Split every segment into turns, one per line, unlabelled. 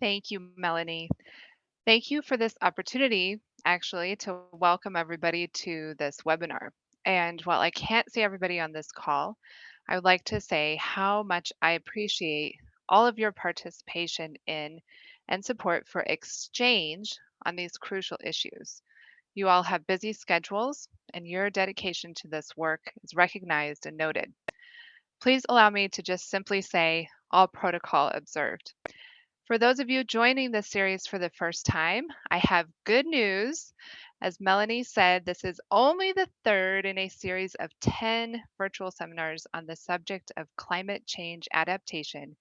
Thank you, Melanie. Thank you for this opportunity, actually, to welcome everybody to this webinar. And while I can't see everybody on this call, I would like to say how much I appreciate all of your participation in and support for exchange on these crucial issues. You all have busy schedules, and your dedication to this work is recognized and noted. Please allow me to just simply say all protocol observed. For those of you joining this series for the first time, I have good news. As Melanie said, this is only the third in a series of 10 virtual seminars on the subject of climate change adaptation,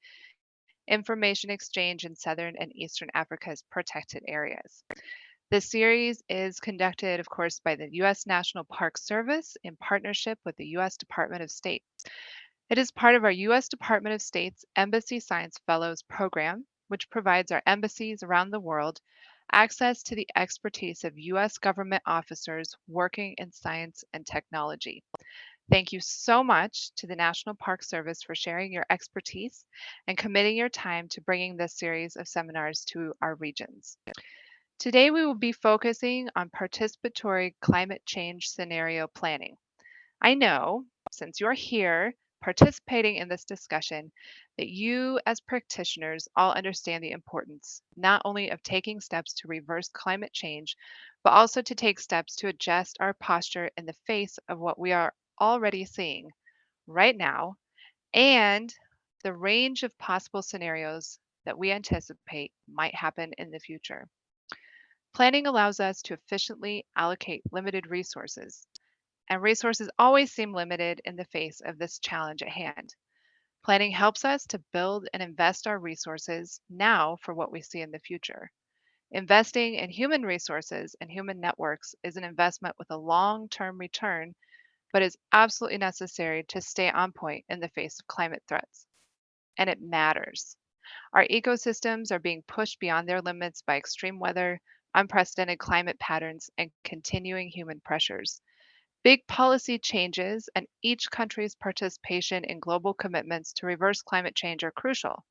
information exchange in Southern and Eastern Africa's protected areas. This series is conducted, of course, by the U.S. National Park Service in partnership with the U.S. Department of State. It is part of our U.S. Department of State's Embassy Science Fellows program, which provides our embassies around the world access to the expertise of U.S. government officers working in science and technology. Thank you so much to the National Park Service for sharing your expertise and committing your time to bringing this series of seminars to our regions. Today, we will be focusing on participatory climate change scenario planning. I know, since you're here participating in this discussion, that you as practitioners all understand the importance not only of taking steps to reverse climate change, but also to take steps to adjust our posture in the face of what we are already seeing right now and the range of possible scenarios that we anticipate might happen in the future. Planning allows us to efficiently allocate limited resources, and resources always seem limited in the face of this challenge at hand. Planning helps us to build and invest our resources now for what we see in the future. Investing in human resources and human networks is an investment with a long term return, but is absolutely necessary to stay on point in the face of climate threats. And it matters. Our ecosystems are being pushed beyond their limits by extreme weather, unprecedented climate patterns, and continuing human pressures. Big policy changes and each country's participation in global commitments to reverse climate change are crucial,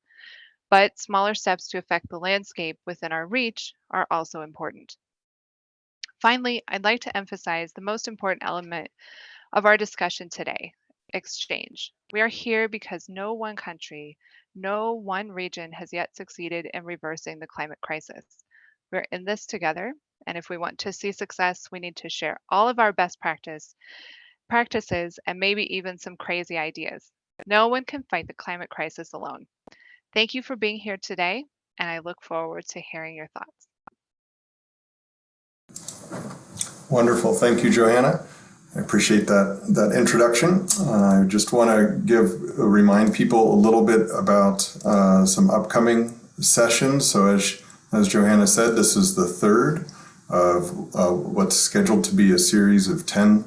but smaller steps to affect the landscape within our reach are also important. Finally, I'd like to emphasize the most important element of our discussion today: exchange. We are here because no one country, no one region has yet succeeded in reversing the climate crisis. We're in this together, and if we want to see success, we need to share all of our best practices and maybe even some crazy ideas. No one can fight the climate crisis alone. Thank you for being here today, and I look forward to hearing your thoughts.
Wonderful. Thank you, Johanna. I appreciate that introduction. I just want to remind people a little bit about some upcoming sessions. So as Johanna said, this is the third of what's scheduled to be a series of 10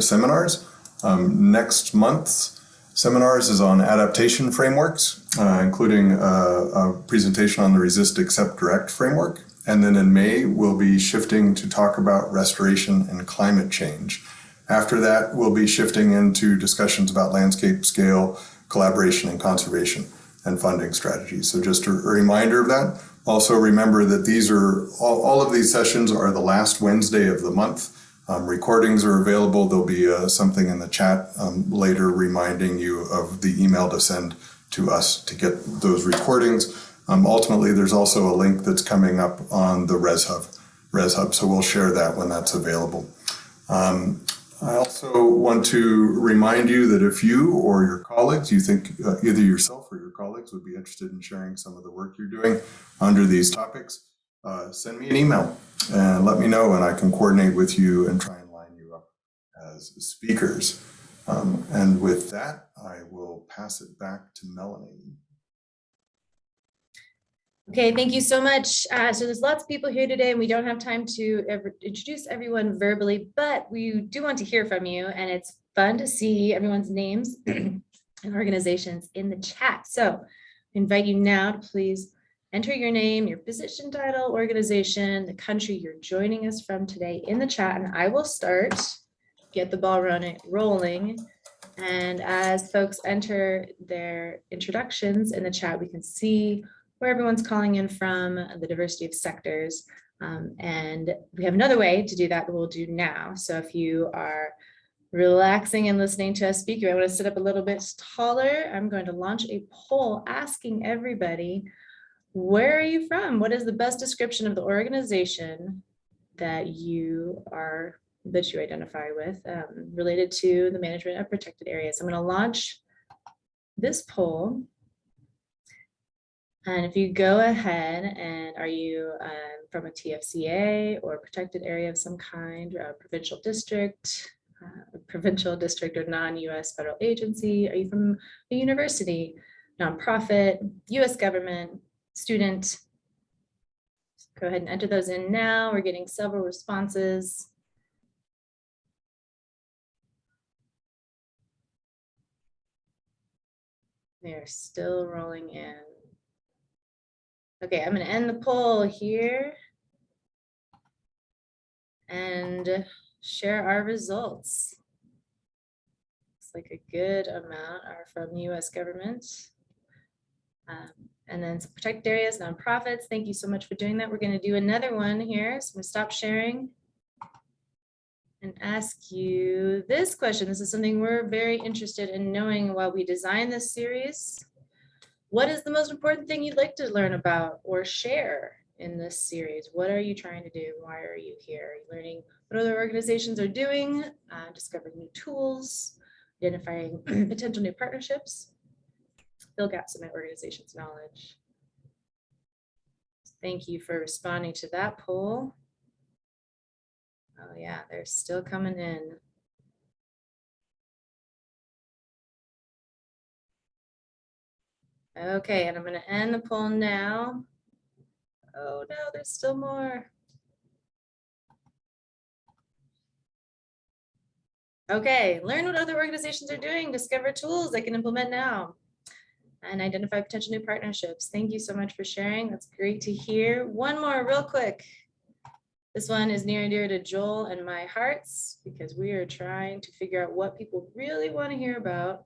seminars. Next month's seminars is on adaptation frameworks, including a presentation on the Resist, Accept, Direct framework. And then in May, we'll be shifting to talk about restoration and climate change. After that, we'll be shifting into discussions about landscape scale, collaboration and conservation, and funding strategies. So just a reminder of that. Also remember that these are all of these sessions are the last Wednesday of the month. Recordings are available. There'll be something in the chat later reminding you of the email to send to us to get those recordings. Ultimately, there's also a link that's coming up on the ResHub, so we'll share that when that's available. I also want to remind you that if you or your colleagues, you think either yourself or your colleagues would be interested in sharing some of the work you're doing under these topics, send me an email and let me know, and I can coordinate with you and try and line you up as speakers. And with that, I will pass it back to Melanie.
Okay, thank you so much. So there's lots of people here today, and we don't have time to introduce everyone verbally, but we do want to hear from you, and it's fun to see everyone's names and organizations in the chat. So I invite you now to please enter your name, your position title, organization, the country you're joining us from today in the chat, and I will get the ball rolling. And as folks enter their introductions in the chat, we can see where everyone's calling in from, the diversity of sectors. And we have another way to do that we'll do now. So if you are relaxing and listening to us speak, I want to sit up a little bit taller. I'm going to launch a poll asking everybody, where are you from? What is the best description of the organization that you identify with, related to the management of protected areas? I'm going to launch this poll. And if you go ahead and are you from a TFCA or protected area of some kind, or a provincial district or non-US federal agency? Are you from a university, nonprofit, US government, student? Go ahead and enter those in now. We're getting several responses. They're still rolling in. Okay, I'm going to end the poll here and share our results. Looks like a good amount are from the US government. And then some protected areas, nonprofits. Thank you so much for doing that. We're going to do another one here. So I'm going to stop sharing and ask you this question. This is something we're very interested in knowing while we design this series. What is the most important thing you'd like to learn about or share in this series? What are you trying to do? Why are you here? Are you learning what other organizations are doing, discovering new tools, identifying potential new partnerships, fill gaps in my organization's knowledge? Thank you for responding to that poll. Oh yeah, they're still coming in. Okay, and I'm going to end the poll now. Oh no, there's still more. Okay, learn what other organizations are doing, discover tools they can implement now, and identify potential new partnerships. Thank you so much for sharing. That's great to hear. One more real quick. This one is near and dear to Joel and my hearts because we are trying to figure out what people really want to hear about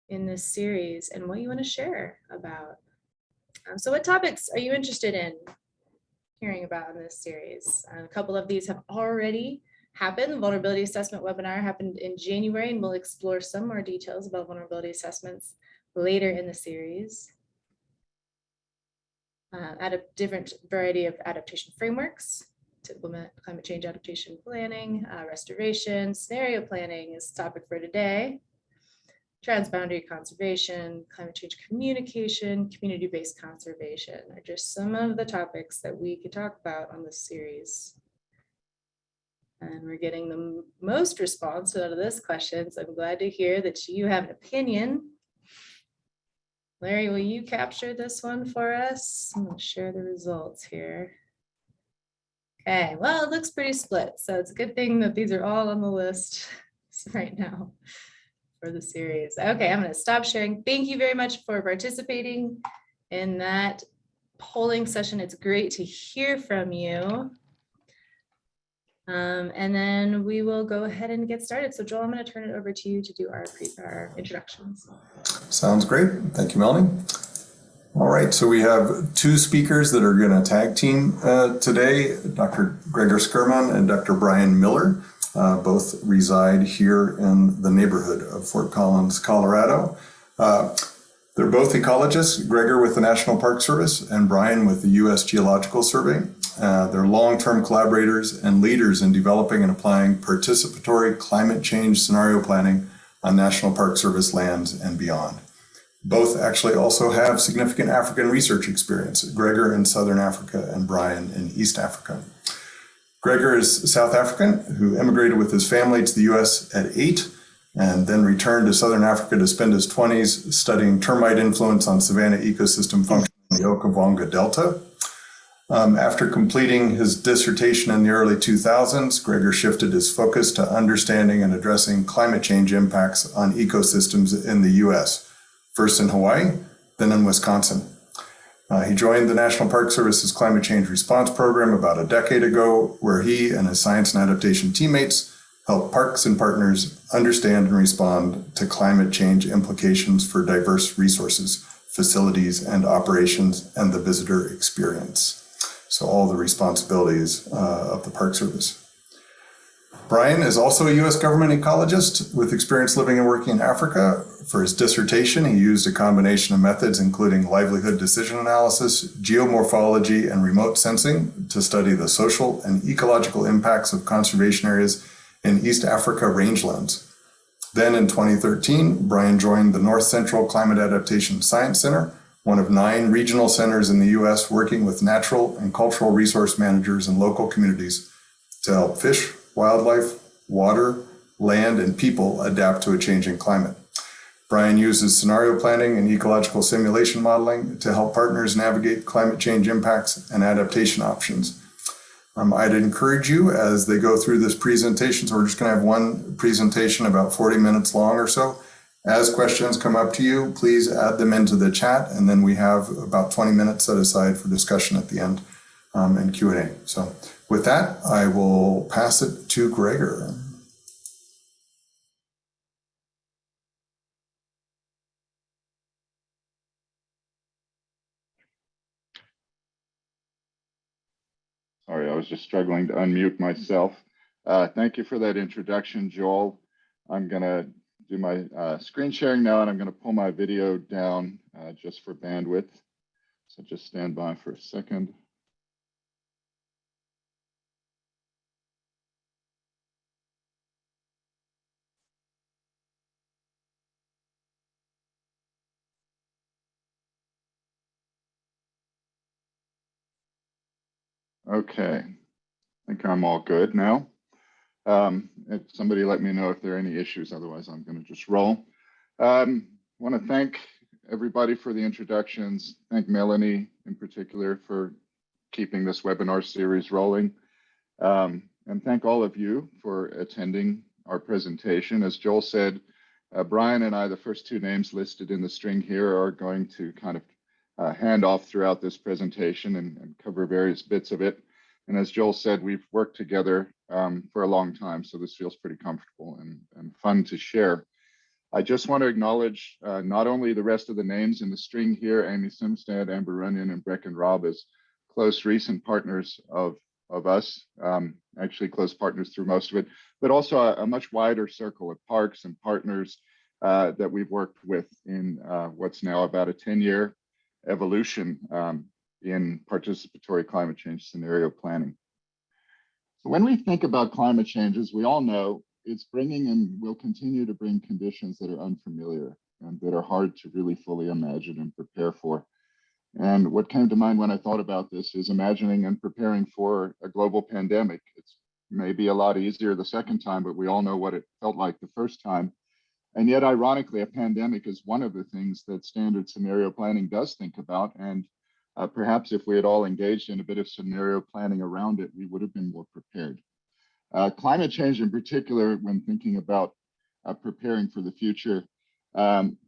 in this series and what you want to share about. So what topics are you interested in hearing about in this series? A couple of these have already happened. The vulnerability assessment webinar happened in January, and we'll explore some more details about vulnerability assessments later in the series. At a different variety of adaptation frameworks to implement climate change adaptation planning, restoration, scenario planning is the topic for today. Transboundary conservation, climate change communication, community-based conservation are just some of the topics that we could talk about on this series. And we're getting the most response out of this question, so I'm glad to hear that you have an opinion. Larry, will you capture this one for us? I'm going to share the results here. Okay, well, it looks pretty split, so it's a good thing that these are all on the list right now for the series. Okay, I'm going to stop sharing. Thank you very much for participating in that polling session. It's great to hear from you. And then we will go ahead and get started. So Joel, I'm going to turn it over to you to do our introductions.
Sounds great. Thank you, Melanie. All right, so we have two speakers that are going to tag team today, Dr. Gregor Schuurman and Dr. Brian Miller. Both reside here in the neighborhood of Fort Collins, Colorado. They're both ecologists, Gregor with the National Park Service and Brian with the U.S. Geological Survey. They're long-term collaborators and leaders in developing and applying participatory climate change scenario planning on National Park Service lands and beyond. Both actually also have significant African research experience, Gregor in Southern Africa and Brian in East Africa. Gregor is South African who immigrated with his family to the US at 8 and then returned to Southern Africa to spend his 20s studying termite influence on savanna ecosystem function in the Okavango Delta. After completing his dissertation in the early 2000s, Gregor shifted his focus to understanding and addressing climate change impacts on ecosystems in the US, first in Hawaii, then in Wisconsin. He joined the National Park Service's Climate Change Response Program about a decade ago, where he and his science and adaptation teammates help parks and partners understand and respond to climate change implications for diverse resources facilities and operations, and the visitor experience. So all the responsibilities of the Park Service. Brian is also a U.S. government ecologist with experience living and working in Africa. For his dissertation, he used a combination of methods, including livelihood decision analysis, geomorphology, and remote sensing to study the social and ecological impacts of conservation areas in East Africa rangelands. Then in 2013, Brian joined the North Central Climate Adaptation Science Center, one of 9 regional centers in the U.S. working with natural and cultural resource managers and local communities to help fish, wildlife, water, land, and people adapt to a changing climate. Brian uses scenario planning and ecological simulation modeling to help partners navigate climate change impacts and adaptation options. I'd encourage you as they go through this presentation, so we're just going to have one presentation about 40 minutes long or so. As questions come up to you, please add them into the chat, and then we have about 20 minutes set aside for discussion at the end and Q&A. So with that, I will pass it to Gregor.
Sorry, I was just struggling to unmute myself. Thank you for that introduction, Joel. I'm going to do my screen sharing now, and I'm going to pull my video down just for bandwidth. So just stand by for a second. Okay, I think I'm all good now. If somebody let me know if there are any issues, otherwise I'm going to just roll. I want to thank everybody for the introductions. Thank Melanie in particular for keeping this webinar series rolling. And thank all of you for attending our presentation. As Joel said, Brian and I, the first 2 names listed in the string here, are going to kind of hand off throughout this presentation and cover various bits of it. And as Joel said, we've worked together for a long time, so this feels pretty comfortable and fun to share. I just want to acknowledge not only the rest of the names in the string here, Amy Simstad, Amber Runyon, and Brecken Robb, as close recent partners of us, actually close partners through most of it, but also a much wider circle of parks and partners that we've worked with in what's now about a 10-year evolution in participatory climate change scenario planning. So when we think about climate changes, we all know it's bringing and will continue to bring conditions that are unfamiliar and that are hard to really fully imagine and prepare for. And what came to mind when I thought about this is imagining and preparing for a global pandemic. It's maybe a lot easier the second time, but we all know what it felt like the first time. And yet, ironically, a pandemic is one of the things that standard scenario planning does think about. And perhaps if we had all engaged in a bit of scenario planning around it, we would have been more prepared. Climate change in particular, when thinking about preparing for the future,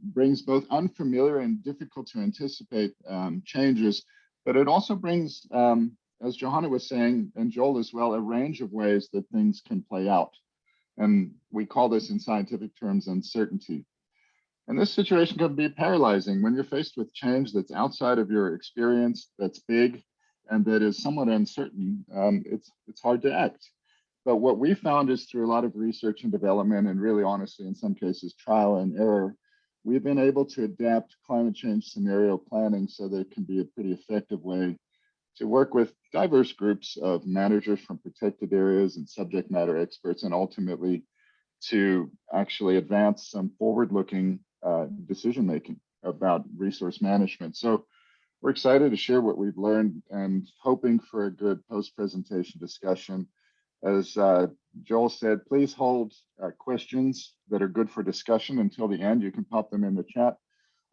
brings both unfamiliar and difficult to anticipate changes, but it also brings, as Johanna was saying, and Joel as well, a range of ways that things can play out. And we call this in scientific terms uncertainty. And this situation can be paralyzing when you're faced with change that's outside of your experience, that's big, and that is somewhat uncertain. It's hard to act. But what we found is through a lot of research and development, and really honestly, in some cases, trial and error, we've been able to adapt climate change scenario planning so that it can be a pretty effective way to work with diverse groups of managers from protected areas and subject matter experts, and ultimately to actually advance some forward-looking decision-making about resource management. So we're excited to share what we've learned and hoping for a good post-presentation discussion. As Joel said, please hold questions that are good for discussion until the end. You can pop them in the chat.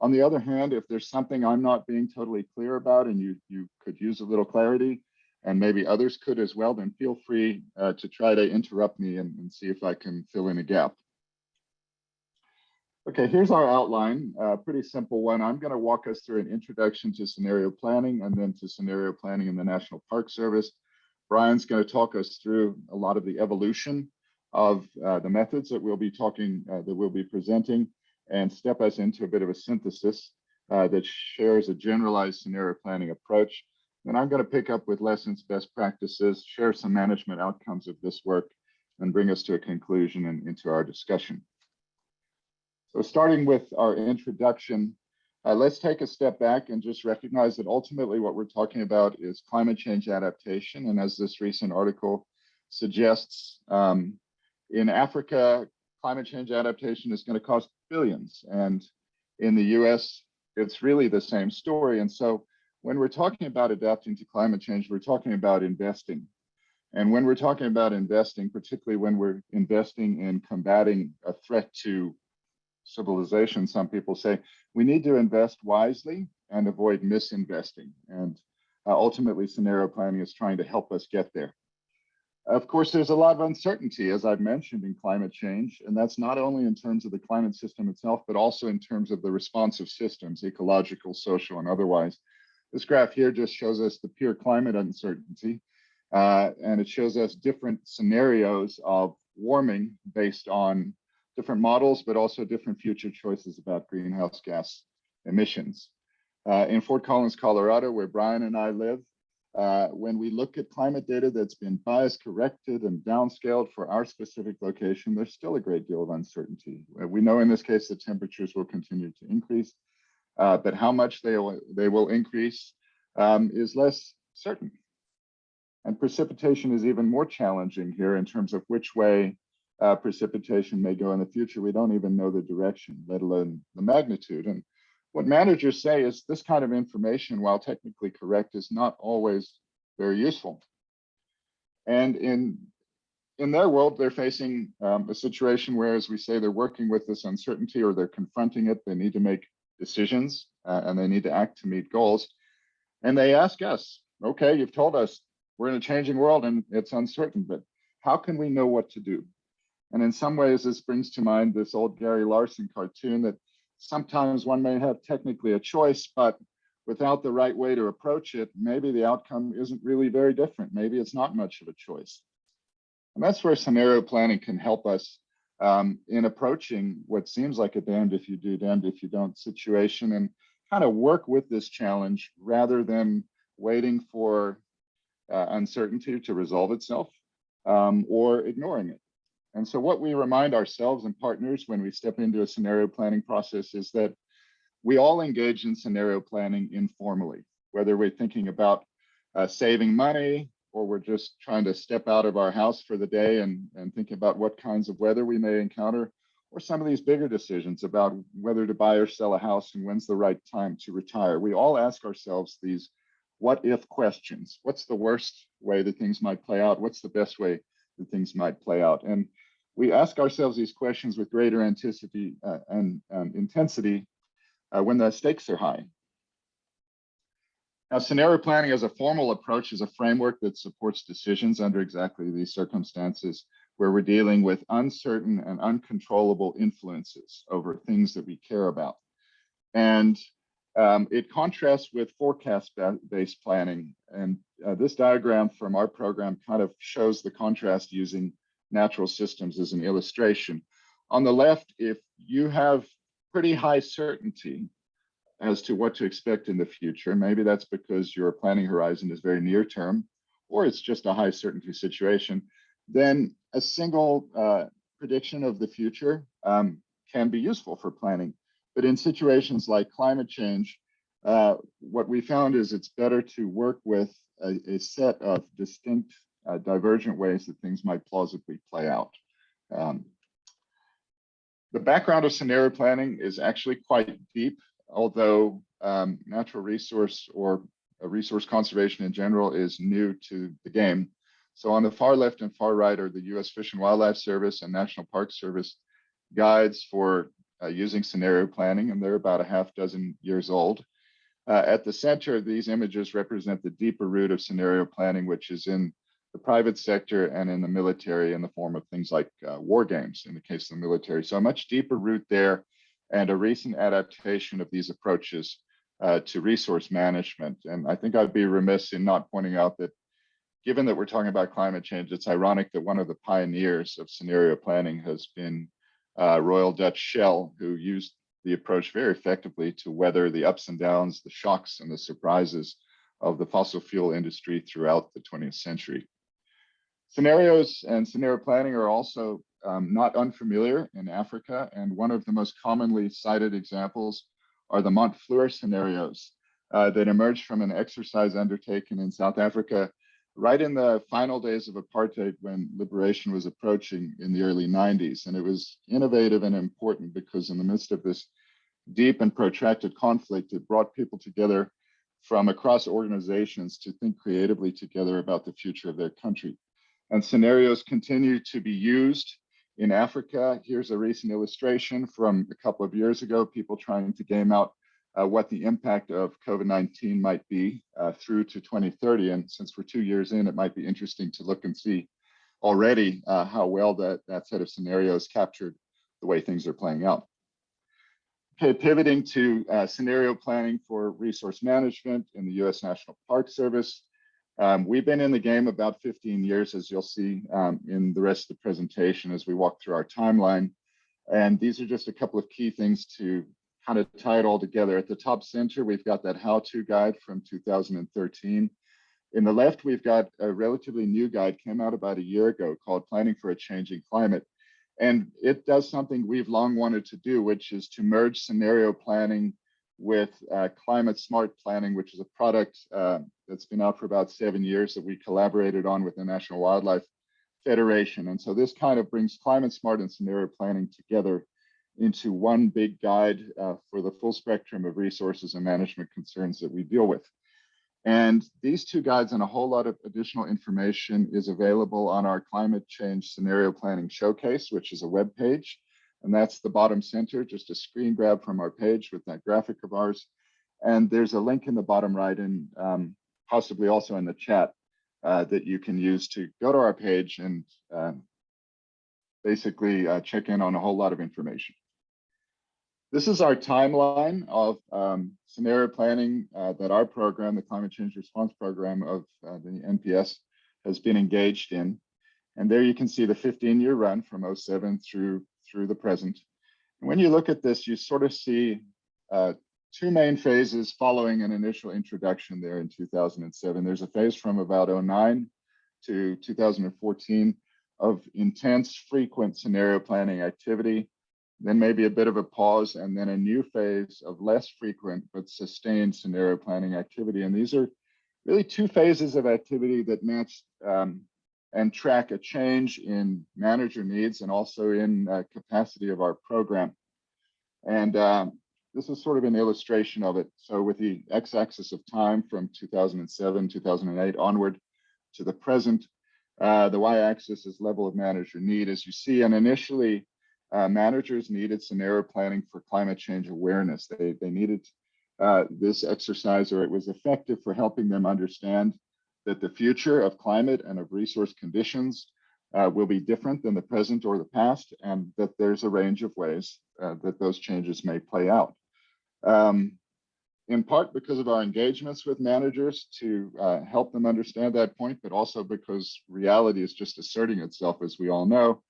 On the other hand, if there's something I'm not being totally clear about and you could use a little clarity, and maybe others could as well, then feel free to try to interrupt me and see if I can fill in a gap. Okay, here's our outline, pretty simple one. I'm going to walk us through an introduction to scenario planning and then to scenario planning in the National Park Service. Brian's going to talk us through a lot of the evolution of the methods that we'll be presenting, and step us into a bit of a synthesis. that shares a generalized scenario planning approach. And I'm going to pick up with lessons, best practices, share some management outcomes of this work, and bring us to a conclusion and into our discussion. So starting with our introduction, let's take a step back and just recognize that ultimately what we're talking about is climate change adaptation. And as this recent article suggests, in Africa, climate change adaptation is going to cost billions. And in the US, it's really the same story. And so when we're talking about adapting to climate change, we're talking about investing. And when we're talking about investing, particularly when we're investing in combating a threat to civilization, some people say we need to invest wisely and avoid misinvesting. And ultimately, scenario planning is trying to help us get there. Of course, there's a lot of uncertainty, as I've mentioned, in climate change. And that's not only in terms of the climate system itself, but also in terms of the responsive systems, ecological, social, and otherwise. This graph here just shows us the pure climate uncertainty. And it shows us different scenarios of warming based on different models, but also different future choices about greenhouse gas emissions. In Fort Collins, Colorado, where Brian and I live, when we look at climate data that's been bias corrected and downscaled for our specific location, there's still a great deal of uncertainty. We know in this case the temperatures will continue to increase, but how much they will increase is less certain. And precipitation is even more challenging here in terms of which way precipitation may go in the future. We don't even know the direction, let alone the magnitude. And what managers say is this kind of information, while technically correct, is not always very useful. And in their world, they're facing a situation where, as we say, they're working with this uncertainty or they're confronting it. They need to make decisions and they need to act to meet goals. And they ask us, okay, you've told us we're in a changing world and it's uncertain, but how can we know what to do? And in some ways, this brings to mind this old Gary Larson cartoon that sometimes one may have technically a choice, but without the right way to approach it, maybe the outcome isn't really very different. Maybe it's not much of a choice. And that's where scenario planning can help us in approaching what seems like a damned if you do, damned if you don't situation, and kind of work with this challenge rather than waiting for uncertainty to resolve itself or ignoring it. And so what we remind ourselves and partners when we step into a scenario planning process is that we all engage in scenario planning informally, whether we're thinking about saving money or we're just trying to step out of our house for the day and think about what kinds of weather we may encounter, or some of these bigger decisions about whether to buy or sell a house and when's the right time to retire. We all ask ourselves these what if questions. What's the worst way that things might play out? What's the best way that things might play out? And we ask ourselves these questions with greater intensity when the stakes are high. Now, scenario planning as a formal approach is a framework that supports decisions under exactly these circumstances where we're dealing with uncertain and uncontrollable influences over things that we care about. And it contrasts with forecast-based planning. And this diagram from our program kind of shows the contrast using natural systems as an illustration. On the left, if you have pretty high certainty as to what to expect in the future, maybe that's because your planning horizon is very near term, or it's just a high certainty situation, then a single prediction of the future can be useful for planning. But in situations like climate change, what we found is it's better to work with a set of distinct divergent ways that things might plausibly play out. The background of scenario planning is actually quite deep, although natural resource or resource conservation in general is new to the game. So on the far left and far right are the US Fish and Wildlife Service and National Park Service guides for using scenario planning, and they're about a half dozen years old. At the center, these images represent the deeper root of scenario planning, which is in the private sector and in the military in the form of things like war games in the case of the military. So a much deeper root there and a recent adaptation of these approaches to resource management. And I think I'd be remiss in not pointing out that given that we're talking about climate change, it's ironic that one of the pioneers of scenario planning has been Royal Dutch Shell, who used the approach very effectively to weather the ups and downs, the shocks and the surprises of the fossil fuel industry throughout the 20th century. Scenarios and scenario planning are also not unfamiliar in Africa, and one of the most commonly cited examples are the Montfleur scenarios that emerged from an exercise undertaken in South Africa right in the final days of apartheid when liberation was approaching in the early 90s. And it was innovative and important because in the midst of this deep and protracted conflict, it brought people together from across organizations to think creatively together about the future of their country. And scenarios continue to be used in Africa. Here's a recent illustration from a couple of years ago, people trying to game out what the impact of COVID-19 might be through to 2030. And since we're 2 years in, it might be interesting to look and see already how well that set of scenarios captured the way things are playing out. Okay, pivoting to scenario planning for resource management in the US National Park Service. We've been in the game about 15 years, as you'll see in the rest of the presentation as we walk through our timeline. And these are just a couple of key things to kind of tie it all together. At the top center, we've got that how-to guide from 2013. In the left, we've got a relatively new guide, came out about a year ago, called Planning for a Changing Climate. And it does something we've long wanted to do, which is to merge scenario planning with climate smart planning, which is a product that's been out for about 7 years that we collaborated on with the National Wildlife Federation. And so this kind of brings climate smart and scenario planning together into one big guide for the full spectrum of resources and management concerns that we deal with. And these two guides and a whole lot of additional information is available on our climate change scenario planning showcase, which is a web page. And that's the bottom center, just a screen grab from our page with that graphic of ours. And there's a link in the bottom right and possibly also in the chat that you can use to go to our page and basically check in on a whole lot of information. This is our timeline of scenario planning that our program, the Climate Change Response Program of the NPS, has been engaged in. And there you can see the 15-year run from 07 through the present. And when you look at this, you sort of see two main phases following an initial introduction there in 2007. There's a phase from about 09 to 2014 of intense, frequent scenario planning activity, then maybe a bit of a pause, and then a new phase of less frequent but sustained scenario planning activity. And these are really two phases of activity that match and track a change in manager needs and also in capacity of our program. And this is sort of an illustration of it. So with the x-axis of time from 2007, 2008 onward to the present, the y-axis is level of manager need, as you see. And initially, managers needed scenario planning for climate change awareness. They needed this exercise, or it was effective for helping them understand that the future of climate and of resource conditions will be different than the present or the past, and that there's a range of ways that those changes may play out. In part because of our engagements with managers to help them understand that point, but also because reality is just asserting itself, as we all know.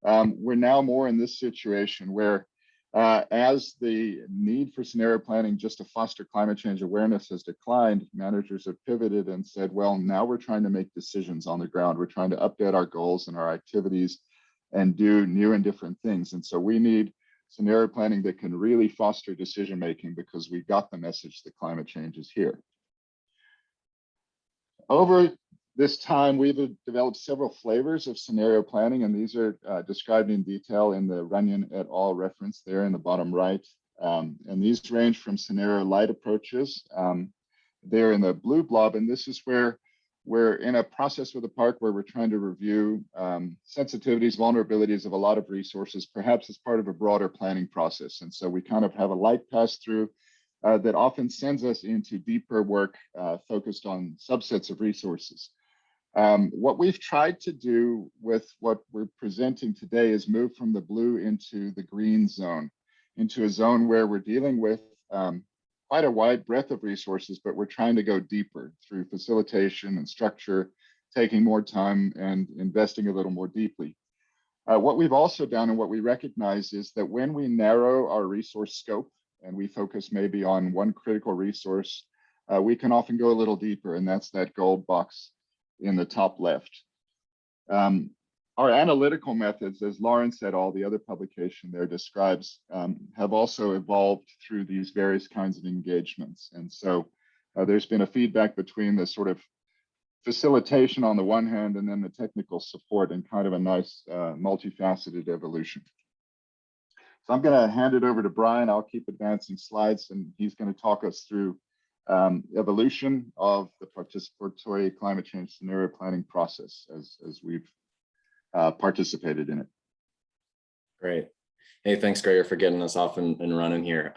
We're now more in this situation where as the need for scenario planning just to foster climate change awareness has declined, managers have pivoted and said, well, now we're trying to make decisions on the ground. We're trying to update our goals and our activities and do new and different things. And so we need scenario planning that can really foster decision-making because we got the message that climate change is here. Over this time, we've developed several flavors of scenario planning, and these are described in detail in the Runyon et al. Reference there in the bottom right. And these range from scenario light approaches. They're in the blue blob, and this is where we're in a process with the park where we're trying to review sensitivities, vulnerabilities of a lot of resources, perhaps as part of a broader planning process. And so we kind of have a light pass through that often sends us into deeper work focused on subsets of resources. What we've tried to do with what we're presenting today is move from the blue into the green zone, into a zone where we're dealing with quite a wide breadth of resources, but we're trying to go deeper through facilitation and structure, taking more time and investing a little more deeply. What we've also done and what we recognize is that when we narrow our resource scope and we focus maybe on one critical resource, we can often go a little deeper, and that's that gold box in the top left. Our analytical methods, as Lauren said, all the other publication there describes, have also evolved through these various kinds of engagements. And so there's been a feedback between the sort of facilitation on the one hand and then the technical support, and kind of a nice multifaceted evolution. So I'm going to hand it over to Brian. I'll keep advancing slides, and he's going to talk us through evolution of the participatory climate change scenario planning process as we've participated in it.
Great. Hey, thanks, Gregor, for getting us off and running here.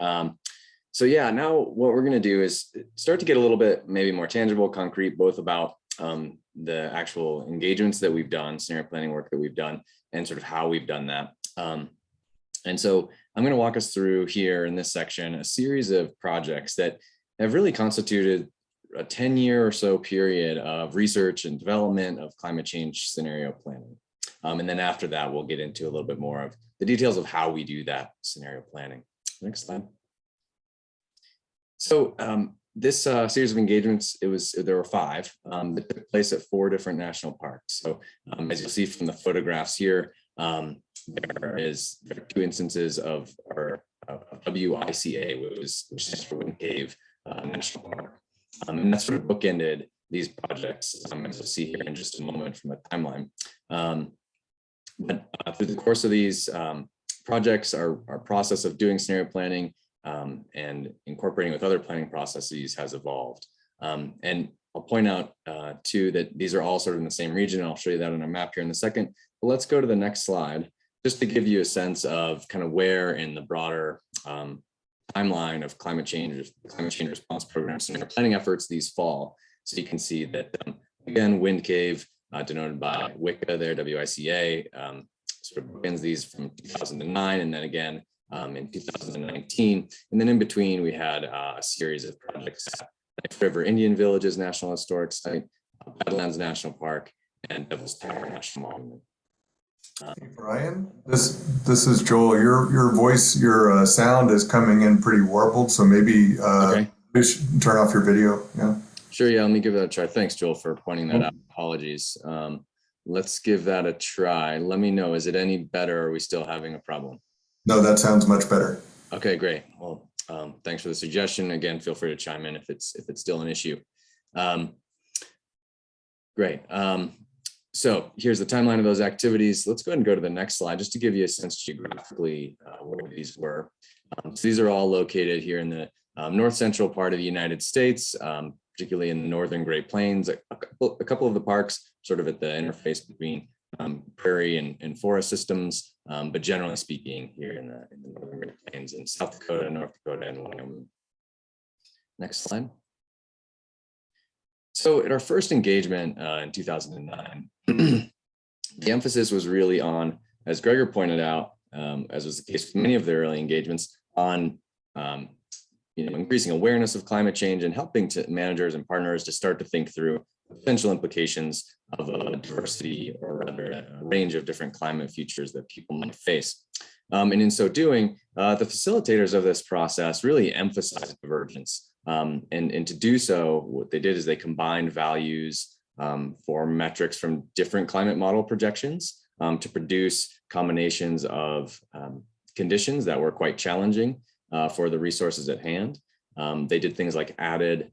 So yeah, now what we're going to do is start to get a little bit maybe more tangible, concrete, both about the actual engagements that we've done, scenario planning work that we've done, and sort of how we've done that. And so I'm going to walk us through here in this section a series of projects that have really constituted a 10-year or so period of research and development of climate change scenario planning. And then after that, we'll get into a little bit more of the details of how we do that scenario planning. Next slide. So this series of engagements, there were 5 that took place at 4 different national parks. So as you'll see from the photographs here, there are 2 instances of our WICA, which stands for Wind Cave National Park. And that sort of bookended these projects, as you'll see here in just a moment from a timeline. But through the course of these projects, our process of doing scenario planning and incorporating with other planning processes has evolved. And I'll point out too that these are all sort of in the same region. I'll show you that on a map here in a second. But let's go to the next slide, just to give you a sense of kind of where in the broader timeline of climate change response programs and planning efforts these fall. So you can see that, again, Wind Cave, denoted by WICA there, WICA, sort of begins these from 2009, and then again in 2019. And then in between, we had a series of projects at Knife River Indian Villages National Historic Site, Badlands National Park, and Devil's Tower National Monument.
Brian, this is Joel. Your voice, your sound is coming in pretty warbled, so maybe
Okay.
you should turn off your video. Yeah.
Sure. Yeah. Let me give that a try. Thanks, Joel, for pointing that out. Apologies. Let's give that a try. Let me know. Is it any better? Or are we still having a problem?
No, that sounds much better.
Okay, great. Well, thanks for the suggestion. Again, feel free to chime in if it's still an issue. Great. So here's the timeline of those activities. Let's go ahead and go to the next slide just to give you a sense geographically where these were. So these are all located here in the north central part of the United States, particularly in the northern Great Plains. A couple of the parks sort of at the interface between prairie and forest systems, but generally speaking here in the northern Great Plains in South Dakota, North Dakota, and Wyoming. Next slide. So at our first engagement in 2009, the emphasis was really on, as Gregor pointed out, as was the case with many of the early engagements, on increasing awareness of climate change and helping managers and partners to start to think through potential implications of a diversity, or rather a range of different climate futures that people might face. And in so doing, the facilitators of this process really emphasized divergence. And to do so, what they did is they combined values for metrics from different climate model projections to produce combinations of conditions that were quite challenging for the resources at hand. They did things like added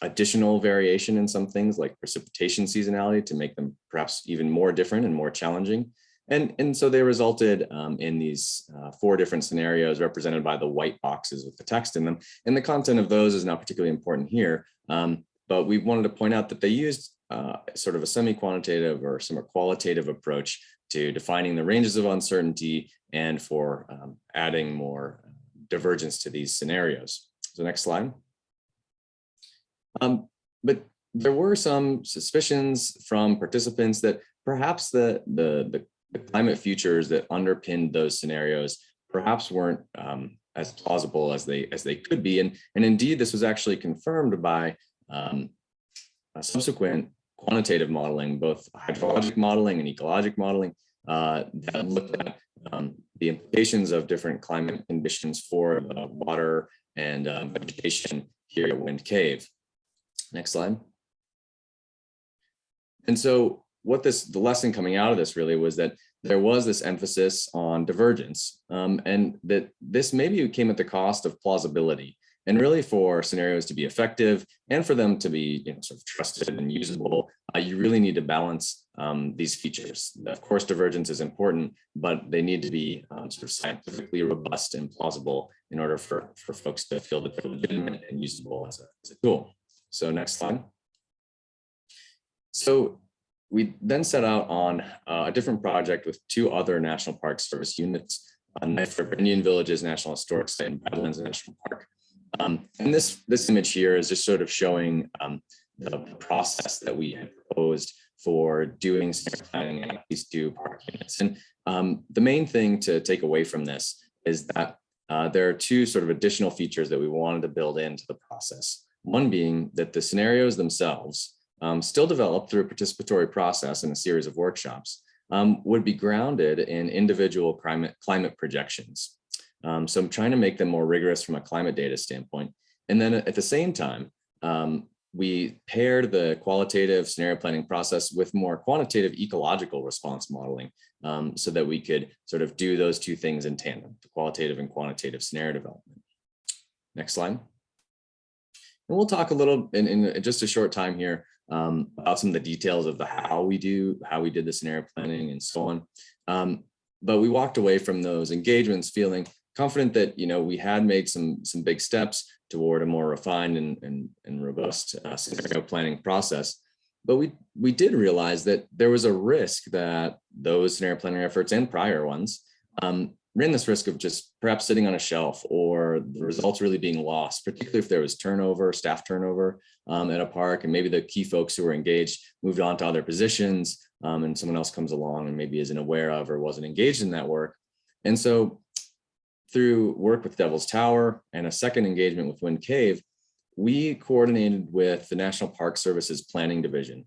additional variation in some things like precipitation seasonality to make them perhaps even more different and more challenging. And so they resulted in these 4 different scenarios represented by the white boxes with the text in them. And the content of those is not particularly important here, but we wanted to point out that they used sort of a semi-quantitative or some qualitative approach to defining the ranges of uncertainty and for adding more divergence to these scenarios. So next slide. But there were some suspicions from participants that perhaps the climate futures that underpinned those scenarios perhaps weren't as plausible as they could be. And indeed, this was actually confirmed by subsequent quantitative modeling, both hydrologic modeling and ecologic modeling, that looked at the implications of different climate conditions for water and vegetation here at Wind Cave. Next slide. And so the lesson coming out of this really was that there was this emphasis on divergence, and that this maybe came at the cost of plausibility. And really, for scenarios to be effective and for them to be sort of trusted and usable, you really need to balance these features. Of course, divergence is important, but they need to be sort of scientifically robust and plausible in order for folks to feel that they're legitimate and usable as a tool. So next slide. So we then set out on a different project with 2 other National Park Service units, Knife River Indian Villages National Historic Site and Badlands National Park. And this image here is just sort of showing the process that we had proposed for doing scenario planning at these 2 park units. And the main thing to take away from this is that there are 2 sort of additional features that we wanted to build into the process. One being that the scenarios themselves, still developed through a participatory process and a series of workshops, would be grounded in individual climate projections. So I'm trying to make them more rigorous from a climate data standpoint. And then at the same time, we paired the qualitative scenario planning process with more quantitative ecological response modeling, so that we could sort of do those 2 things in tandem, the qualitative and quantitative scenario development. Next slide. And we'll talk a little in just a short time here about some of the details of how we did the scenario planning and so on. But we walked away from those engagements feeling confident that we had made some big steps toward a more refined and robust scenario planning process. But we did realize that there was a risk that those scenario planning efforts and prior ones ran this risk of just perhaps sitting on a shelf, or the results really being lost, particularly if there was staff turnover at a park, and maybe the key folks who were engaged moved on to other positions, and someone else comes along and maybe isn't aware of or wasn't engaged in that work. And so through work with Devil's Tower and a second engagement with Wind Cave, we coordinated with the National Park Service's Planning Division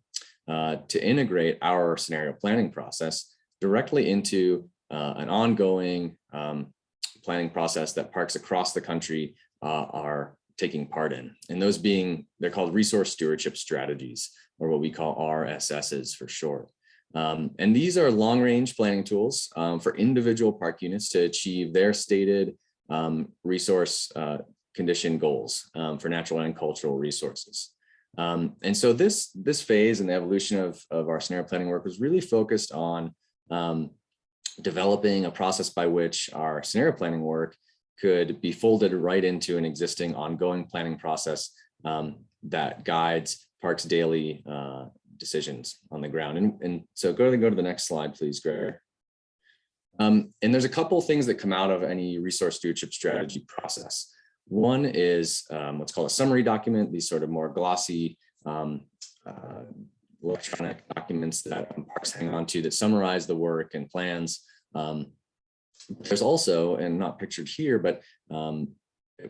to integrate our scenario planning process directly into an ongoing planning process that parks across the country are taking part in. And those they're called resource stewardship strategies, or what we call RSSs for short. And these are long-range planning tools for individual park units to achieve their stated resource condition goals for natural and cultural resources. And so this phase in the evolution of our scenario planning work was really focused on developing a process by which our scenario planning work could be folded right into an existing ongoing planning process that guides parks' daily decisions on the ground. And so go to the next slide, please, Greg. And there's a couple of things that come out of any resource stewardship strategy process. One is what's called a summary document, these sort of more glossy electronic documents that parks hang on to that summarize the work and plans. There's also, and not pictured here, but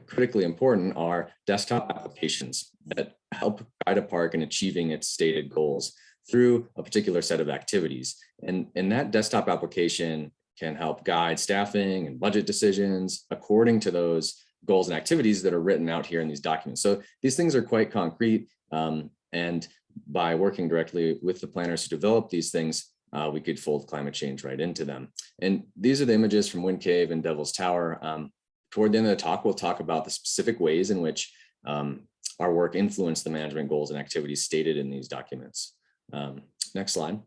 critically important, are desktop applications that help guide a park in achieving its stated goals through a particular set of activities. And that desktop application can help guide staffing and budget decisions according to those goals and activities that are written out here in these documents. So these things are quite concrete, and by working directly with the planners who develop these things, we could fold climate change right into them. And these are the images from Wind Cave and Devil's Tower. Toward the end of the talk, we'll talk about the specific ways in which our work influenced the management goals and activities stated in these documents. Next slide.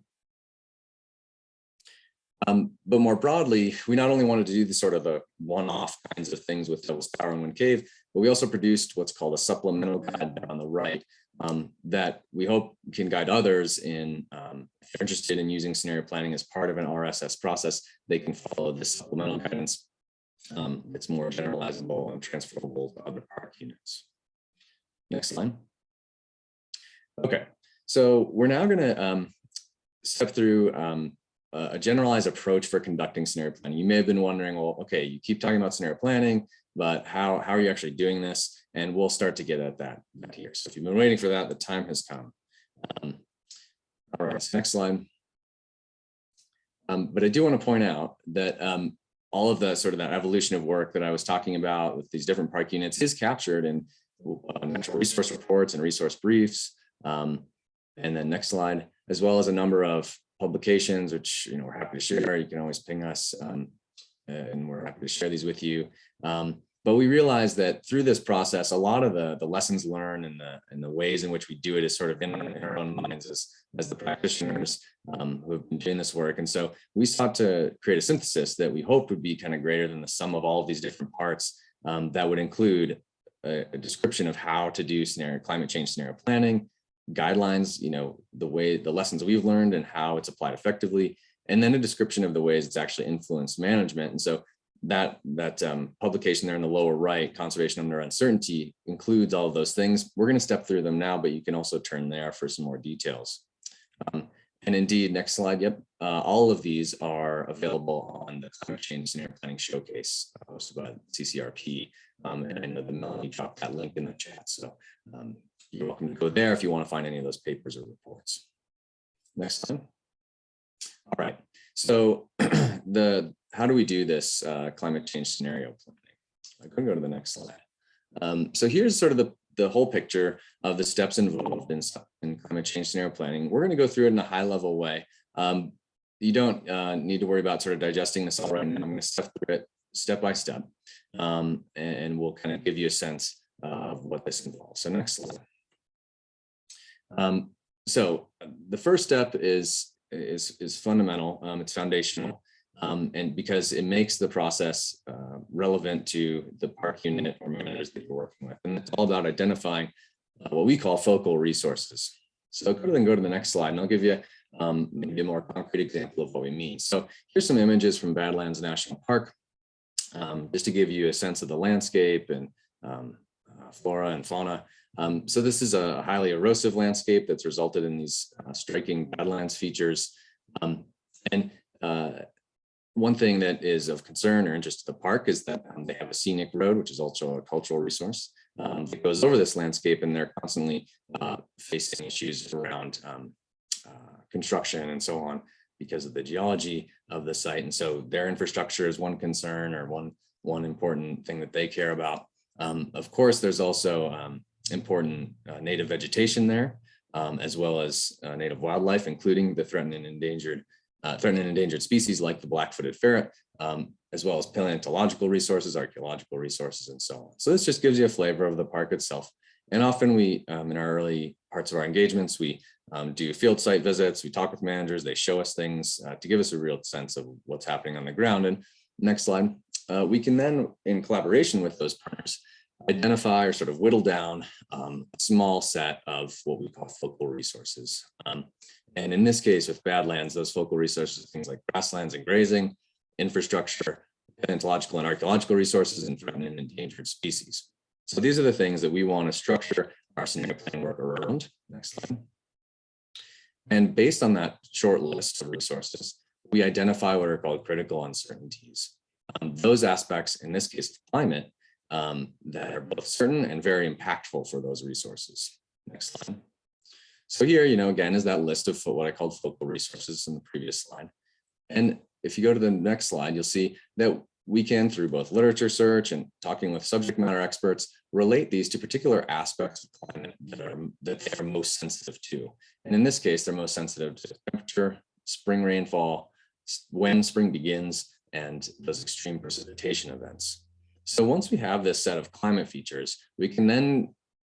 But more broadly, we not only wanted to do the sort of the one-off kinds of things with Devil's Tower and Wind Cave, but we also produced what's called a supplemental guide on the right that we hope can guide others in, if they're interested in using scenario planning as part of an RSS process, they can follow this supplemental guidance. It's more generalizable and transferable to other park units. Next slide. Okay, so we're now going to step through a generalized approach for conducting scenario planning. You may have been wondering, well, okay, you keep talking about scenario planning, but how are you actually doing this? And we'll start to get at that here. So if you've been waiting for that, the time has come. All right, so next slide. But I do want to point out that all of the sort of that evolution of work that I was talking about with these different park units is captured in natural resource reports and resource briefs. And then next slide, as well as a number of publications, which we're happy to share. You can always ping us, and we're happy to share these with you. But we realized that through this process, a lot of the lessons learned and the ways in which we do it is sort of in our own minds as the practitioners who have been doing this work. And so we sought to create a synthesis that we hoped would be kind of greater than the sum of all of these different parts, that would include a description of how to do climate change scenario planning, guidelines, the lessons we've learned and how it's applied effectively, and then a description of the ways it's actually influenced management. And so that publication there in the lower right, Conservation Under Uncertainty, includes all of those things. We're going to step through them now, but you can also turn there for some more details. And indeed, next slide, yep, all of these are available on the Climate Change Scenario Planning Showcase hosted by CCRP. And I know that Melanie dropped that link in the chat, so you're welcome to go there if you want to find any of those papers or reports. Next slide. All right, so how do we do this climate change scenario planning? I'm going to go to the next slide. So here's sort of the whole picture of the steps involved in climate change scenario planning. We're going to go through it in a high level way. You don't need to worry about sort of digesting this all right now. I'm going to step through it step by step, and we'll kind of give you a sense of what this involves. So next slide. So the first step is fundamental. It's foundational, and because it makes the process relevant to the park unit or managers that you're working with, and it's all about identifying what we call focal resources. So go to the next slide, and I'll give you maybe a more concrete example of what we mean. So here's some images from Badlands National Park, just to give you a sense of the landscape and flora and fauna. So this is a highly erosive landscape that's resulted in these striking Badlands features. And one thing that is of concern or interest to the park is that they have a scenic road, which is also a cultural resource that goes over this landscape, and they're constantly facing issues around construction and so on because of the geology of the site. And so their infrastructure is one concern, or one important thing that they care about. Of course, there's also important native vegetation there, as well as native wildlife, including the threatened and endangered species like the black-footed ferret, as well as paleontological resources, archaeological resources, and so on. So this just gives you a flavor of the park itself. And often we, in our early parts of our engagements, we do field site visits, we talk with managers, they show us things to give us a real sense of what's happening on the ground. And next slide, we can then, in collaboration with those partners, identify or sort of whittle down a small set of what we call focal resources. And in this case, with Badlands, those focal resources, things like grasslands and grazing, infrastructure, paleontological and archaeological resources, and threatened and endangered species. So these are the things that we want to structure our scenario planning work around. Next slide. And based on that short list of resources, we identify what are called critical uncertainties. Those aspects, in this case, of climate, that are both certain and very impactful for those resources. Next slide. So here, again, is that list of what I called focal resources in the previous slide. And if you go to the next slide, you'll see that we can, through both literature search and talking with subject matter experts, relate these to particular aspects of climate that they are most sensitive to. And in this case, they're most sensitive to temperature, spring rainfall, when spring begins, and those extreme precipitation events. So once we have this set of climate features, we can then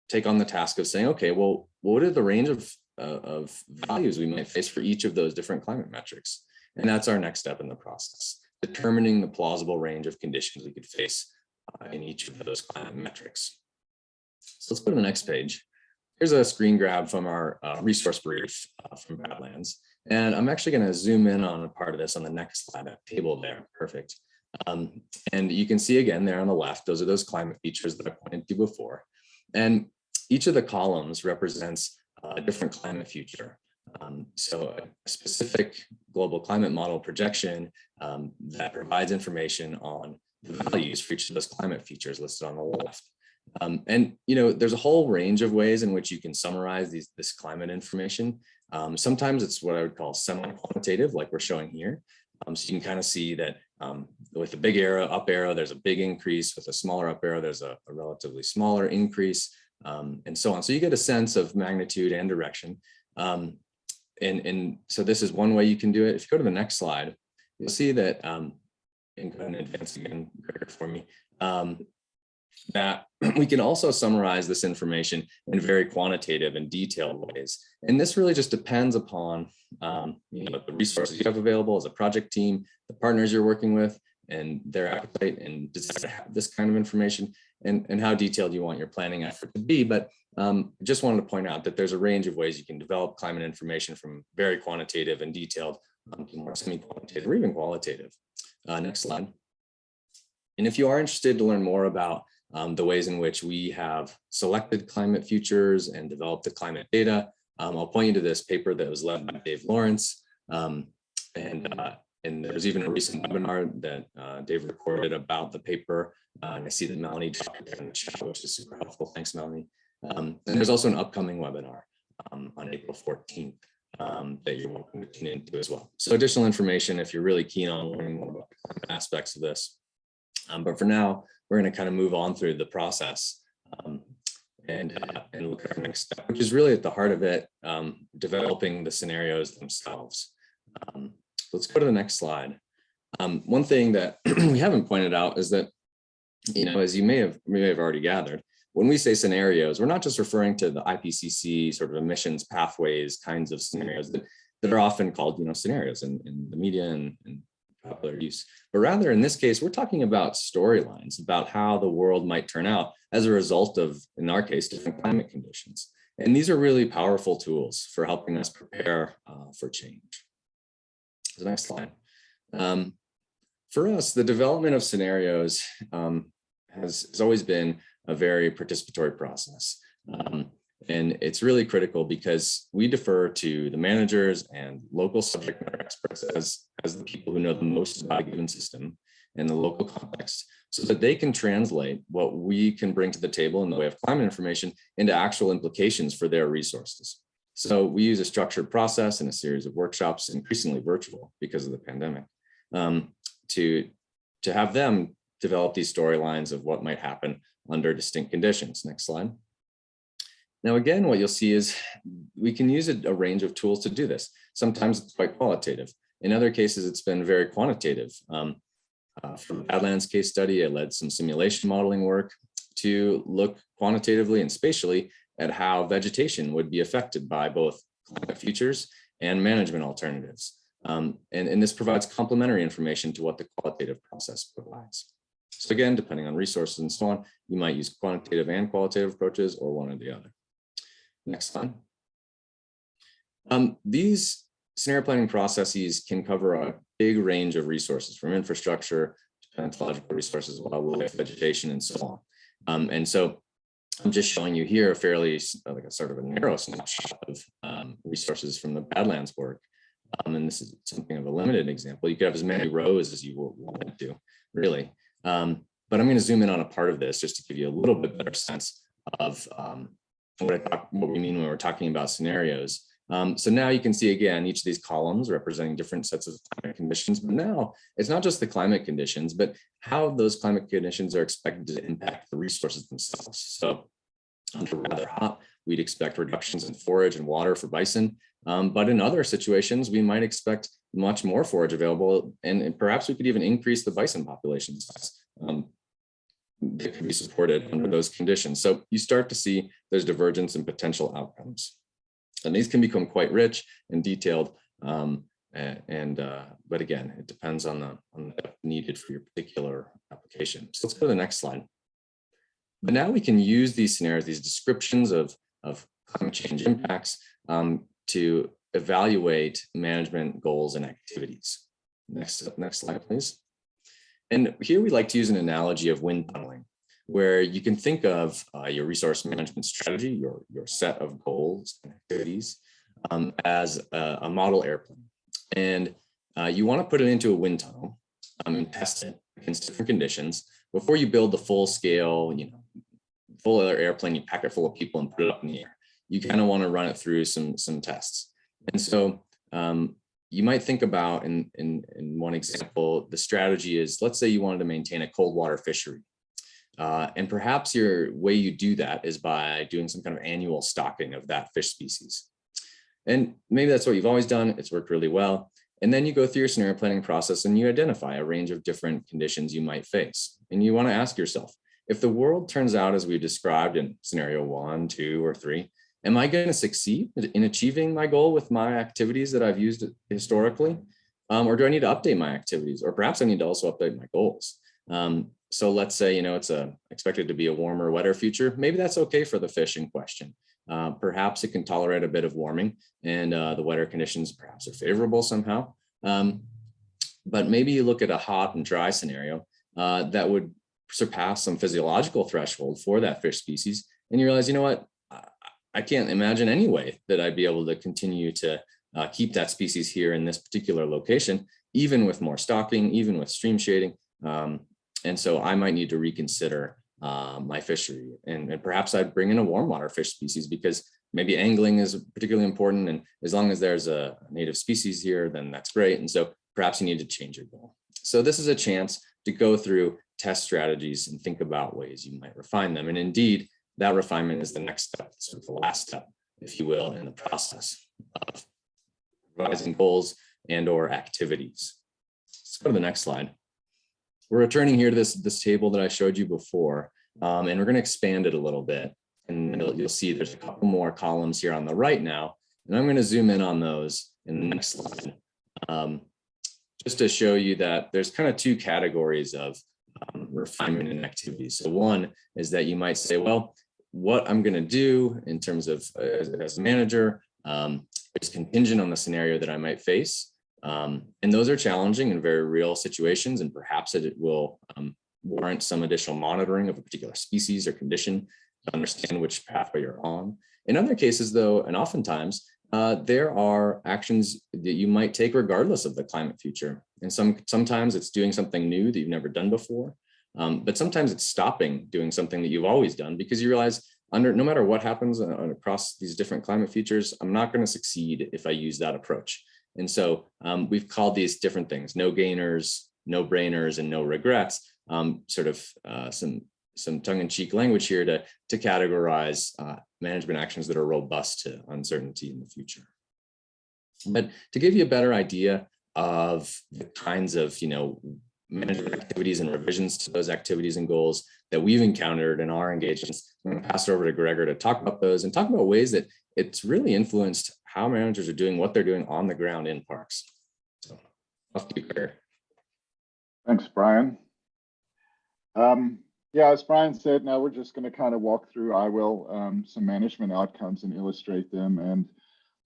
take on the task of saying, okay, well, what are the range of values we might face for each of those different climate metrics? And that's our next step in the process, determining the plausible range of conditions we could face in each of those climate metrics. So let's go to the next page. Here's a screen grab from our resource brief from Badlands. And I'm actually going to zoom in on a part of this on the next slide, that table there. Perfect. And you can see again there on the left, those are those climate features that I pointed to before. And each of the columns represents a different climate feature. So a specific global climate model projection that provides information on the values for each of those climate features listed on the left. And there's a whole range of ways in which you can summarize this climate information. Sometimes it's what I would call semi-quantitative, like we're showing here. So you can kind of see that with the big arrow, up arrow, there's a big increase. With a smaller up arrow, there's a relatively smaller increase, and so on. So you get a sense of magnitude and direction. And so this is one way you can do it. If you go to the next slide, you'll see that, and go ahead and advance again, Gregor, for me, that we can also summarize this information in very quantitative and detailed ways. And this really just depends upon the resources you have available as a project team, the partners you're working with, and their appetite and desire to have this kind of information, and how detailed you want your planning effort to be. But just wanted to point out that there's a range of ways you can develop climate information, from very quantitative and detailed to more semi-quantitative or even qualitative. Next slide. And if you are interested to learn more about the ways in which we have selected climate futures and developed the climate data, I'll point you to this paper that was led by Dave Lawrence. And there's even a recent webinar that Dave recorded about the paper. And I see that Melanie talked in the chat, which is super helpful. Thanks, Melanie. And there's also an upcoming webinar on April 14th that you're welcome to tune into as well. So additional information if you're really keen on learning more about the climate aspects of this. But for now, we're going to kind of move on through the process and look at our next step, which is really at the heart of it, developing the scenarios themselves. Let's go to the next slide. One thing that we haven't pointed out is that, as you may have already gathered, when we say scenarios, we're not just referring to the IPCC sort of emissions pathways kinds of scenarios that are often called, scenarios in the media and popular use. But rather, in this case, we're talking about storylines about how the world might turn out as a result of, in our case, different climate conditions. And these are really powerful tools for helping us prepare for change. The next slide. For us, the development of scenarios has always been a very participatory process. And it's really critical because we defer to the managers and local subject matter experts as the people who know the most about a given system and the local context, so that they can translate what we can bring to the table in the way of climate information into actual implications for their resources. So we use a structured process and a series of workshops, increasingly virtual because of the pandemic, to have them develop these storylines of what might happen under distinct conditions. Next slide. Now, again, what you'll see is we can use a range of tools to do this. Sometimes it's quite qualitative. In other cases, it's been very quantitative. For the Badlands case study, I led some simulation modeling work to look quantitatively and spatially at how vegetation would be affected by both climate futures and management alternatives. And this provides complementary information to what the qualitative process provides. So again, depending on resources and so on, you might use quantitative and qualitative approaches or one or the other. Next slide. These scenario planning processes can cover a big range of resources, from infrastructure to paleontological resources, wildlife, vegetation, and so on. And so I'm just showing you here a fairly, like a sort of a narrow snapshot of resources from the Badlands work. And this is something of a limited example. You could have as many rows as you wanted to, really. But I'm going to zoom in on a part of this just to give you a little bit better sense of what we mean when we're talking about scenarios. So now you can see, again, each of these columns representing different sets of climate conditions. But now it's not just the climate conditions, but how those climate conditions are expected to impact the resources themselves. So under rather hot, we'd expect reductions in forage and water for bison. But in other situations, we might expect much more forage available, and perhaps we could even increase the bison population size that could be supported under those conditions. So you start to see there's divergence in potential outcomes. And these can become quite rich and detailed, but again, it depends on the depth needed for your particular application. So let's go to the next slide. But now we can use these scenarios, these descriptions of climate change impacts, to evaluate management goals and activities. Next slide, please. And here we like to use an analogy of wind tunneling, where you can think of your resource management strategy, your set of goals and activities, as a model airplane. And you want to put it into a wind tunnel and test it against different conditions before you build the full scale, full other airplane, you pack it full of people and put it up in the air. You kind of want to run it through some tests. And so you might think about in one example, the strategy is, let's say you wanted to maintain a cold water fishery. And perhaps your way you do that is by doing some kind of annual stocking of that fish species. And maybe that's what you've always done. It's worked really well. And then you go through your scenario planning process and you identify a range of different conditions you might face. And you want to ask yourself, if the world turns out as we described in scenario 1, 2, or 3, am I going to succeed in achieving my goal with my activities that I've used historically? Or do I need to update my activities? Or perhaps I need to also update my goals. So let's say, it's expected to be a warmer, wetter future. Maybe that's okay for the fish in question. Perhaps it can tolerate a bit of warming, and the wetter conditions perhaps are favorable somehow. But maybe you look at a hot and dry scenario that would surpass some physiological threshold for that fish species. And you realize, what? I can't imagine any way that I'd be able to continue to keep that species here in this particular location, even with more stocking, even with stream shading. And so I might need to reconsider my fishery, and perhaps I'd bring in a warm water fish species, because maybe angling is particularly important. And as long as there's a native species here, then that's great. And so perhaps you need to change your goal. So this is a chance to go through test strategies and think about ways you might refine them. And indeed, that refinement is the next step, sort of the last step, if you will, in the process of revising goals and or activities. Let's go to the next slide. We're returning here to this table that I showed you before, and we're going to expand it a little bit. And you'll see there's a couple more columns here on the right now, and I'm going to zoom in on those in the next slide, just to show you that there's kind of two categories of refinement and activities. So one is that you might say, well, what I'm going to do in terms of as a manager is contingent on the scenario that I might face. And those are challenging and very real situations, and perhaps it will warrant some additional monitoring of a particular species or condition to understand which pathway you're on. In other cases, though, and oftentimes, there are actions that you might take regardless of the climate future. And sometimes it's doing something new that you've never done before. But sometimes it's stopping doing something that you've always done, because you realize no matter what happens across these different climate futures, I'm not going to succeed if I use that approach. And so we've called these different things: no gainers, no brainers, and no regrets. Sort of some tongue-in-cheek language here to categorize management actions that are robust to uncertainty in the future. But to give you a better idea of the kinds of management activities and revisions to those activities and goals that we've encountered in our engagements, I'm going to pass it over to Gregor to talk about those and talk about ways that it's really influenced how managers are doing what they're doing on the ground in parks. So off to you, Gregor.
Thanks, Brian. Yeah, as Brian said, now we're just going to kind of walk through, some management outcomes and illustrate them. And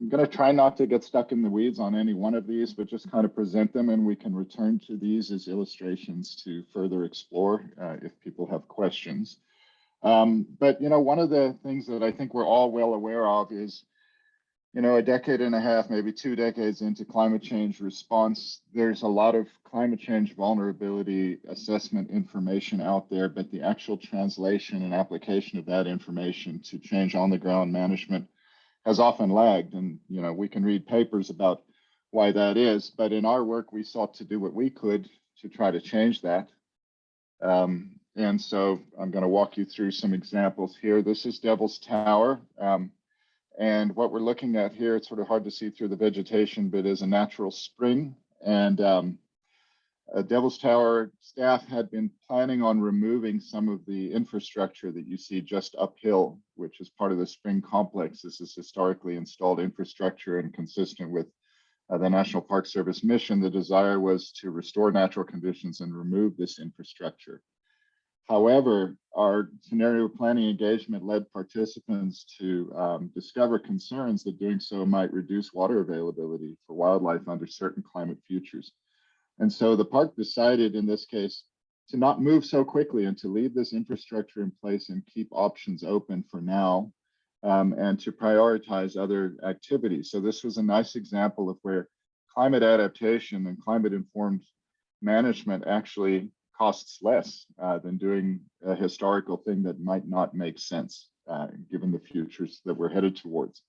I'm going to try not to get stuck in the weeds on any one of these, but just kind of present them, and we can return to these as illustrations to further explore if people have questions. But, one of the things that I think we're all well aware of is, a decade and a half, maybe 2 decades into climate change response, there's a lot of climate change vulnerability assessment information out there, but the actual translation and application of that information to change on the ground management has often lagged. And, we can read papers about why that is, but in our work, we sought to do what we could to try to change that. And so I'm going to walk you through some examples here. This is Devil's Tower. And what we're looking at here, it's sort of hard to see through the vegetation, but is a natural spring. And Devil's Tower staff had been planning on removing some of the infrastructure that you see just uphill, which is part of the spring complex. This is historically installed infrastructure and consistent with the National Park Service mission. The desire was to restore natural conditions and remove this infrastructure. However, our scenario planning engagement led participants to discover concerns that doing so might reduce water availability for wildlife under certain climate futures. And so the park decided in this case to not move so quickly and to leave this infrastructure in place and keep options open for now, and to prioritize other activities. So this was a nice example of where climate adaptation and climate-informed management actually costs less than doing a historical thing that might not make sense given the futures that we're headed towards.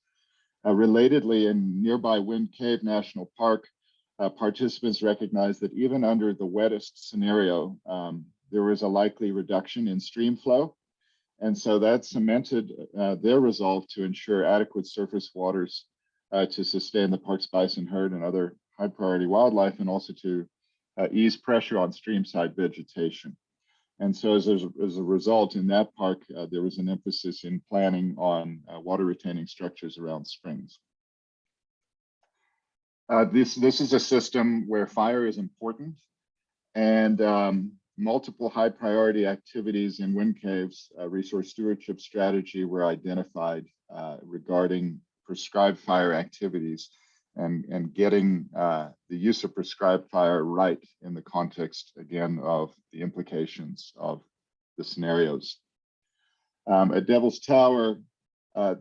Relatedly, in nearby Wind Cave National Park, participants recognized that even under the wettest scenario, there was a likely reduction in stream flow. And so that cemented their resolve to ensure adequate surface waters to sustain the park's bison herd and other high priority wildlife, and also to ease pressure on streamside vegetation. And so as a result, in that park, there was an emphasis in planning on water retaining structures around springs. This is a system where fire is important, and multiple high priority activities in wind caves resource stewardship strategy were identified regarding prescribed fire activities and getting the use of prescribed fire right in the context, again, of the implications of the scenarios. At Devil's Tower,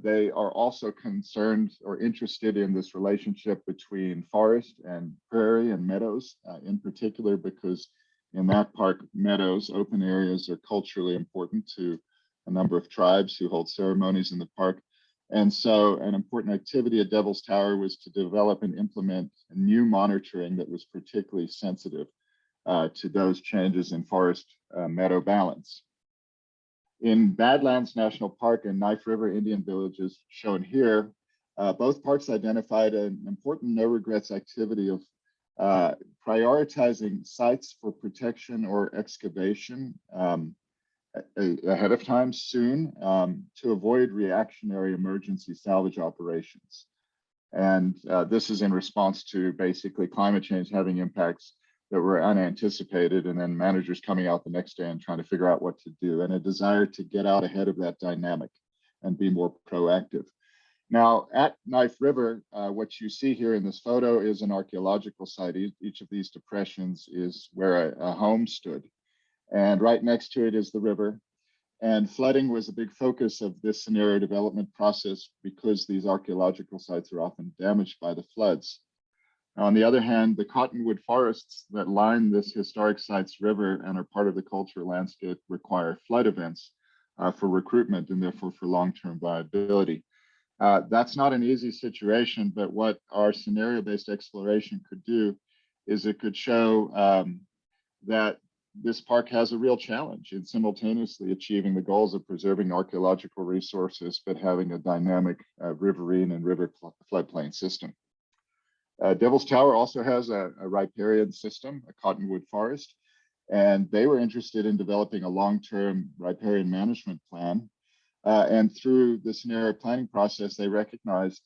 they are also concerned or interested in this relationship between forest and prairie and meadows, in particular, because in that park, meadows, open areas, are culturally important to a number of tribes who hold ceremonies in the park. And so an important activity at Devil's Tower was to develop and implement new monitoring that was particularly sensitive to those changes in forest meadow balance. In Badlands National Park and Knife River Indian Villages, shown here, both parks identified an important no regrets activity of prioritizing sites for protection or excavation ahead of time soon to avoid reactionary emergency salvage operations. And this is in response to basically climate change having impacts that were unanticipated, and then managers coming out the next day and trying to figure out what to do, and a desire to get out ahead of that dynamic and be more proactive. Now, at Knife River, what you see here in this photo is an archaeological site. Each of these depressions is where a home stood. And right next to it is the river. And flooding was a big focus of this scenario development process because these archaeological sites are often damaged by the floods. On the other hand, the cottonwood forests that line this historic site's river and are part of the cultural landscape require flood events for recruitment and therefore for long-term viability. That's not an easy situation, but what our scenario-based exploration could do is it could show that this park has a real challenge in simultaneously achieving the goals of preserving archaeological resources, but having a dynamic riverine and river floodplain system. Devil's Tower also has a riparian system, a cottonwood forest, and they were interested in developing a long-term riparian management plan. And through the scenario planning process, they recognized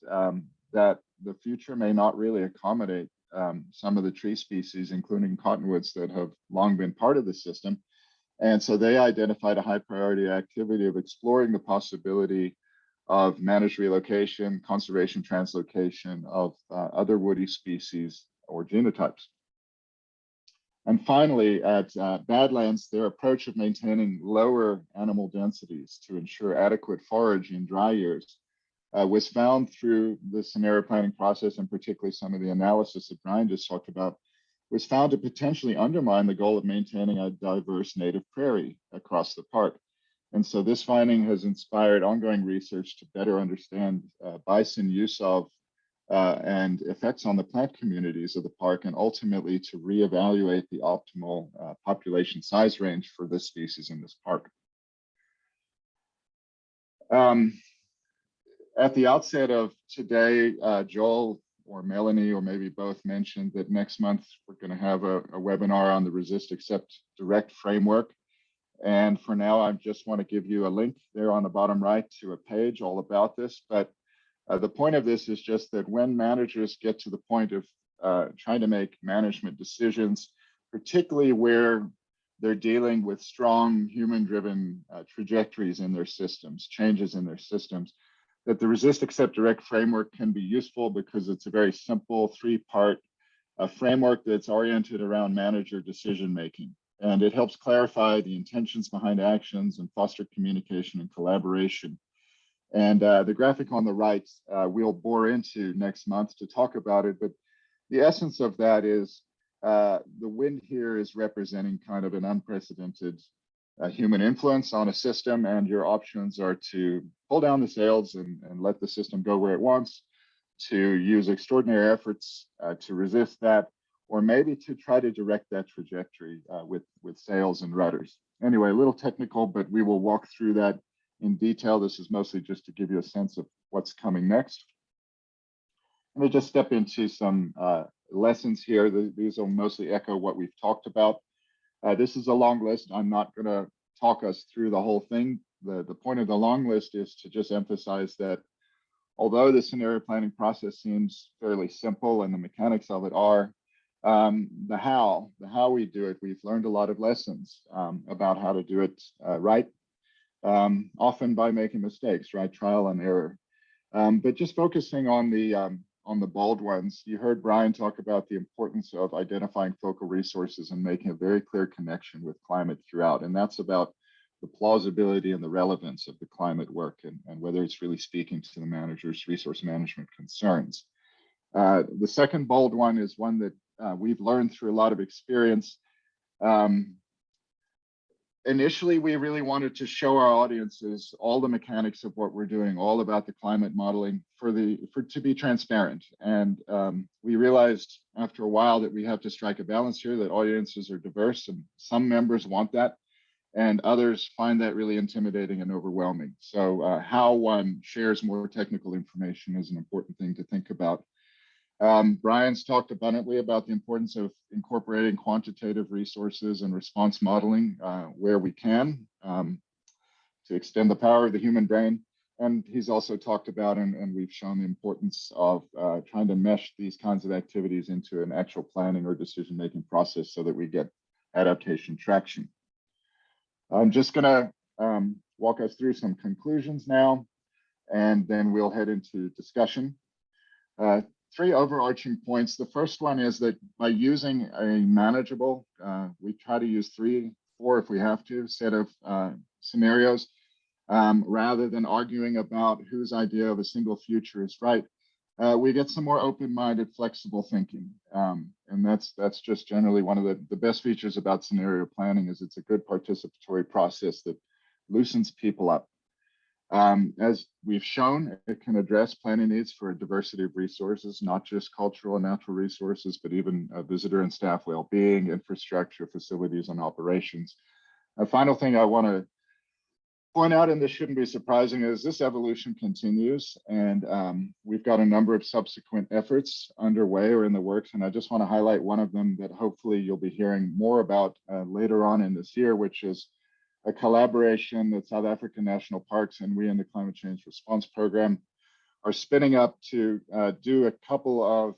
that the future may not really accommodate some of the tree species, including cottonwoods, that have long been part of the system. And so they identified a high priority activity of exploring the possibility of managed relocation, conservation translocation of other woody species or genotypes. And finally, at Badlands, their approach of maintaining lower animal densities to ensure adequate forage in dry years was found through the scenario planning process, and particularly some of the analysis that Brian just talked about, was found to potentially undermine the goal of maintaining a diverse native prairie across the park. And so this finding has inspired ongoing research to better understand bison use of and effects on the plant communities of the park, and ultimately to reevaluate the optimal population size range for this species in this park. At the outset of today, Joel or Melanie, or maybe both, mentioned that next month we're going to have a webinar on the Resist, Accept, Direct framework. And for now, I just want to give you a link there on the bottom right to a page all about this. But the point of this is just that when managers get to the point of trying to make management decisions, particularly where they're dealing with strong human-driven trajectories in their systems, changes in their systems, that the Resist, Accept, Direct framework can be useful because it's a very simple three-part framework that's oriented around manager decision-making. And it helps clarify the intentions behind actions and foster communication and collaboration. And the graphic on the right, we'll bore into next month to talk about it. But the essence of that is the wind here is representing kind of an unprecedented human influence on a system, and your options are to pull down the sails and let the system go where it wants, to use extraordinary efforts to resist that, or maybe to try to direct that trajectory with sails and rudders. Anyway, a little technical, but we will walk through that in detail. This is mostly just to give you a sense of what's coming next. Let me just step into some lessons here. These will mostly echo what we've talked about. This is a long list. I'm not going to talk us through the whole thing. The point of the long list is to just emphasize that although the scenario planning process seems fairly simple and the mechanics of it are, the how we do it, we've learned a lot of lessons about how to do it right, often by making mistakes, right? Trial and error. But just focusing on the bold ones, you heard Brian talk about the importance of identifying focal resources and making a very clear connection with climate throughout. And that's about the plausibility and the relevance of the climate work and whether it's really speaking to the manager's resource management concerns. The second bold one is one that we've learned through a lot of experience. Initially, we really wanted to show our audiences all the mechanics of what we're doing, all about the climate modeling to be transparent. And we realized after a while that we have to strike a balance here, that audiences are diverse and some members want that and others find that really intimidating and overwhelming. So how one shares more technical information is an important thing to think about. Brian's talked abundantly about the importance of incorporating quantitative resources and response modeling where we can to extend the power of the human brain. And he's also talked about, and we've shown the importance of trying to mesh these kinds of activities into an actual planning or decision-making process so that we get adaptation traction. I'm just gonna walk us through some conclusions now, and then we'll head into discussion. Three overarching points. The first one is that by using a manageable, we try to use 3, 4 if we have to, set of scenarios, rather than arguing about whose idea of a single future is right. We get some more open-minded, flexible thinking. And that's just generally one of the best features about scenario planning is it's a good participatory process that loosens people up. As we've shown, it can address planning needs for a diversity of resources, not just cultural and natural resources, but even visitor and staff well-being, infrastructure, facilities, and operations. A final thing I want to point out, and this shouldn't be surprising, is this evolution continues, and we've got a number of subsequent efforts underway or in the works, and I just want to highlight one of them that hopefully you'll be hearing more about later on in this year, which is a collaboration that South African National Parks and we in the Climate Change Response Program are spinning up to do a couple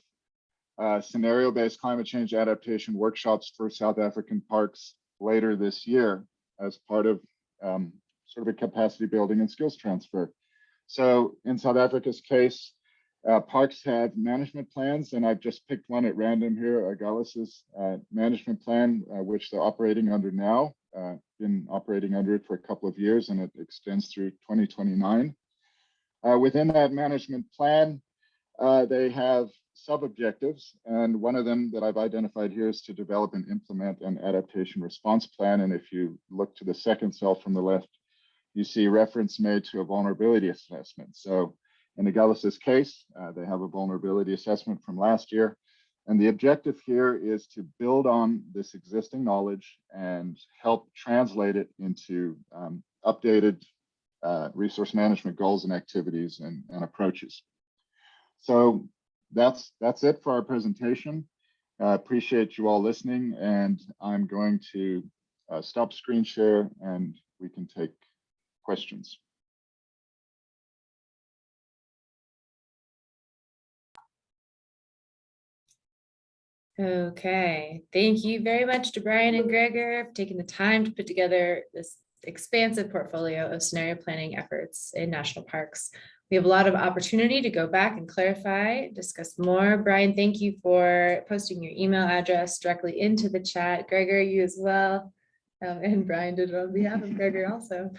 of scenario-based climate change adaptation workshops for South African parks later this year as part of sort of a capacity building and skills transfer. So in South Africa's case, parks have management plans, and I've just picked one at random here, Agalis's management plan, which they're operating under now. Been operating under it for a couple of years, and it extends through 2029. Within that management plan, they have sub-objectives, and one of them that I've identified here is to develop and implement an adaptation response plan. And if you look to the second cell from the left, you see reference made to a vulnerability assessment. So in Agalis's case, they have a vulnerability assessment from last year. And the objective here is to build on this existing knowledge and help translate it into updated resource management goals and activities and approaches. So that's it for our presentation. I appreciate you all listening, and I'm going to stop screen share and we can take questions.
Okay, thank you very much to Brian and Gregor for taking the time to put together this expansive portfolio of scenario planning efforts in national parks. We have a lot of opportunity to go back and clarify, discuss more. Brian, thank you for posting your email address directly into the chat. Gregor, you as well. And Brian did it on behalf of Gregor also.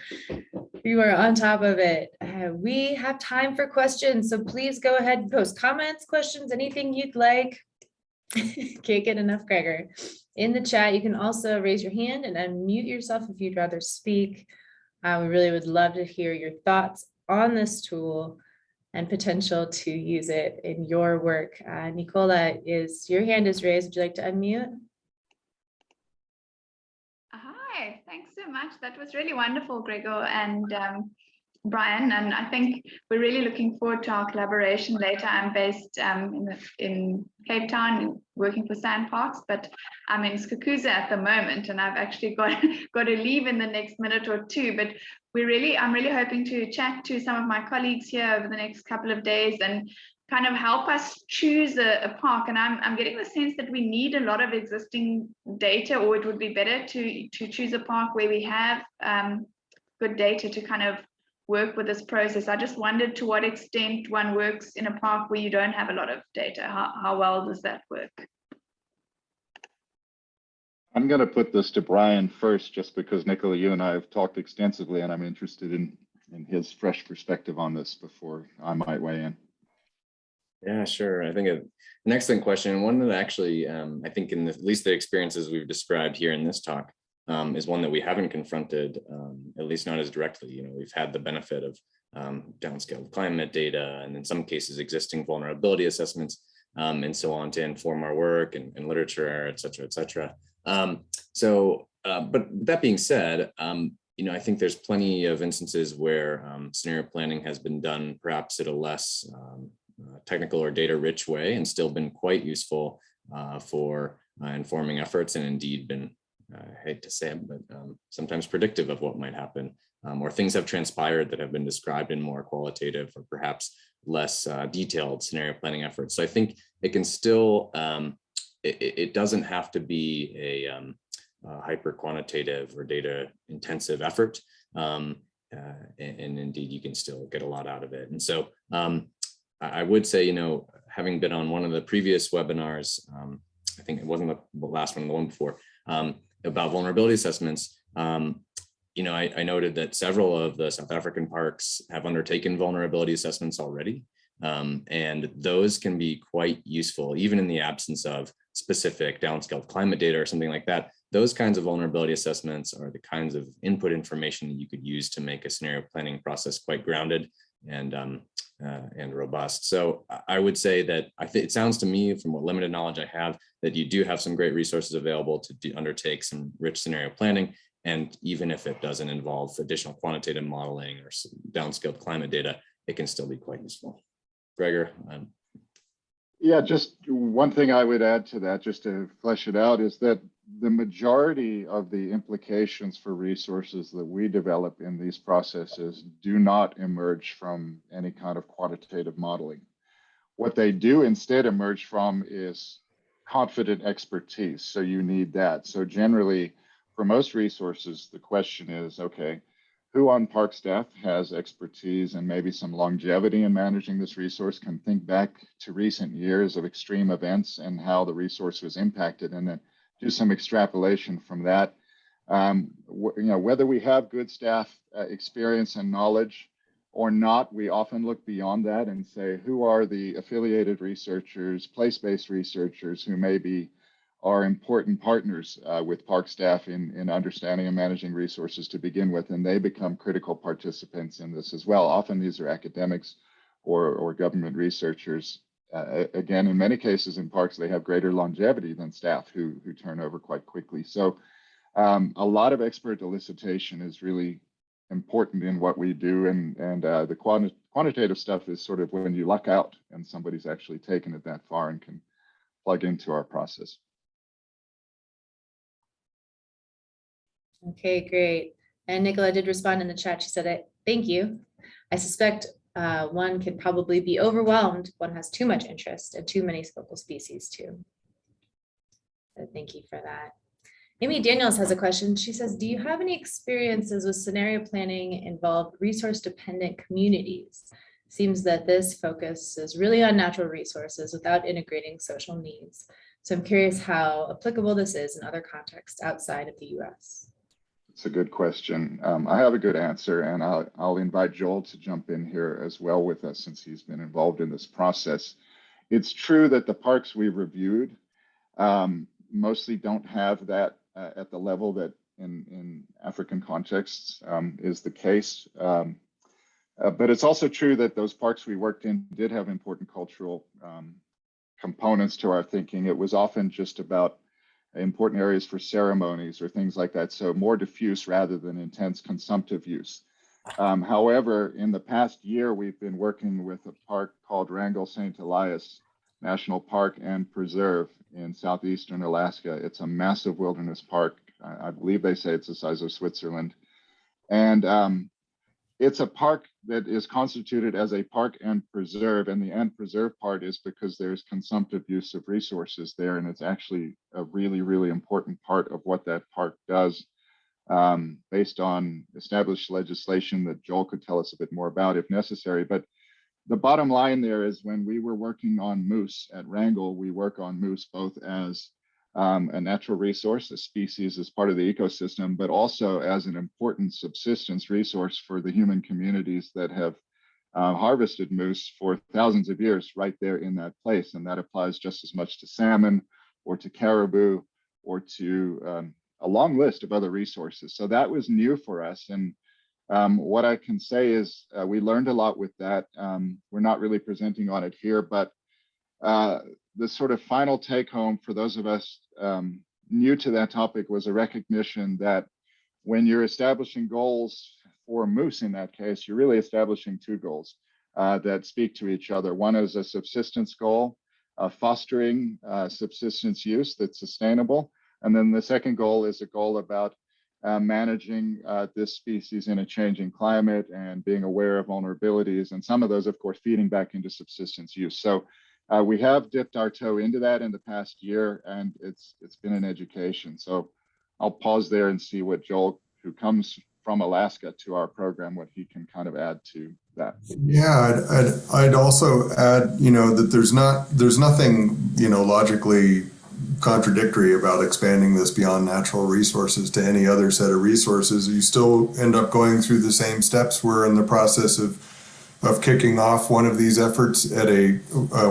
You are on top of it. We have time for questions, so please go ahead and post comments, questions, anything you'd like. Can't get enough Gregor. In the chat, you can also raise your hand and unmute yourself if you'd rather speak. We really would love to hear your thoughts on this tool. and potential to use it in your work. Nicola, your hand is raised. Would you like to unmute?
Hi, thanks so much. That was really wonderful, Gregor and Brian. And I think we're really looking forward to our collaboration later. I'm based in Cape Town, working for Sandparks, but I'm in Skukuza at the moment, and I've actually got to leave in the next minute or two. But I'm really hoping to chat to some of my colleagues here over the next couple of days and kind of help us choose a park. And I'm getting the sense that we need a lot of existing data, or it would be better to choose a park where we have good data to kind of work with this process. I just wondered to what extent one works in a park where you don't have a lot of data. How well does that work?
I'm going to put this to Brian first, just because Nicola, you and I have talked extensively, and I'm interested in his fresh perspective on this before I might weigh in.
Yeah, sure. I think an excellent question, and one that actually, I think in at least the experiences we've described here in this talk, is one that we haven't confronted, at least not as directly. You know, we've had the benefit of downscaled climate data, and in some cases existing vulnerability assessments, and so on to inform our work and literature, et cetera, et cetera. But that being said, you know, I think there's plenty of instances where scenario planning has been done perhaps at a less technical or data rich way and still been quite useful for informing efforts, and indeed been, I hate to say it, but sometimes predictive of what might happen, or things have transpired that have been described in more qualitative or perhaps less detailed scenario planning efforts. So I think it can still, it doesn't have to be a hyper quantitative or data intensive effort. And indeed, you can still get a lot out of it. And so I would say, you know, having been on one of the previous webinars, I think it wasn't the last one, the one before, about vulnerability assessments, you know, I noted that several of the South African parks have undertaken vulnerability assessments already. And those can be quite useful, even in the absence of specific downscaled climate data or something like that. Those kinds of vulnerability assessments are the kinds of input information that you could use to make a scenario planning process quite grounded and robust. So I would say that it sounds to me, from what limited knowledge I have, that you do have some great resources available to undertake some rich scenario planning. And even if it doesn't involve additional quantitative modeling or downscaled climate data, it can still be quite useful. Gregor?
Yeah, just one thing I would add to that, just to flesh it out, is that the majority of the implications for resources that we develop in these processes do not emerge from any kind of quantitative modeling. What they do instead emerge from is confident expertise. So you need that. So generally, for most resources, the question is, okay, who on park staff has expertise and maybe some longevity in managing this resource, can think back to recent years of extreme events and how the resource was impacted, and then do some extrapolation from that. You know, whether we have good staff experience and knowledge or not, we often look beyond that and say, who are the affiliated researchers, place-based researchers who maybe are important partners with park staff in understanding and managing resources to begin with, and they become critical participants in this as well. Often these are academics or government researchers. Again, in many cases in parks, they have greater longevity than staff who turn over quite quickly. So a lot of expert elicitation is really important in what we do, and the quantitative stuff is sort of when you luck out and somebody's actually taken it that far and can plug into our process.
Okay, great. And Nicola did respond in the chat. She said, thank you. I suspect one could probably be overwhelmed. One has too much interest and too many focal species too. So thank you for that. Amy Daniels has a question. She says, do you have any experiences with scenario planning involved resource dependent communities? Seems that this focus is really on natural resources without integrating social needs. So I'm curious how applicable this is in other contexts outside of the US.
It's a good question. I have a good answer, and I'll invite Joel to jump in here as well with us, since he's been involved in this process. It's true that the parks we reviewed mostly don't have that at the level that in African contexts is the case. But it's also true that those parks we worked in did have important cultural components to our thinking. It was often just about important areas for ceremonies or things like that. So more diffuse rather than intense consumptive use. However, in the past year, we've been working with a park called Wrangell St. Elias National Park and Preserve in southeastern Alaska. It's a massive wilderness park. I believe they say it's the size of Switzerland. And it's a park that is constituted as a park and preserve, and the and preserve part is because there's consumptive use of resources there, and it's actually a really, really important part of what that park does, based on established legislation that Joel could tell us a bit more about if necessary. But the bottom line there is when we were working on moose at Wrangell, we work on moose both as a natural resource, a species as part of the ecosystem, but also as an important subsistence resource for the human communities that have harvested moose for thousands of years right there in that place. And that applies just as much to salmon or to caribou or to a long list of other resources. So that was new for us. And what I can say is we learned a lot with that. We're not really presenting on it here, but the sort of final take home for those of us new to that topic was a recognition that when you're establishing goals for moose in that case, you're really establishing two goals that speak to each other. One is a subsistence goal, fostering subsistence use that's sustainable. And then the second goal is a goal about managing this species in a changing climate and being aware of vulnerabilities. And some of those, of course, feeding back into subsistence use. So we have dipped our toe into that in the past year, and it's been an education. So I'll pause there and see what Joel, who comes from Alaska to our program, what he can kind of add to that.
Yeah, I'd also add, that there's nothing, logically contradictory about expanding this beyond natural resources to any other set of resources. You still end up going through the same steps. We're in the process of kicking off one of these efforts at a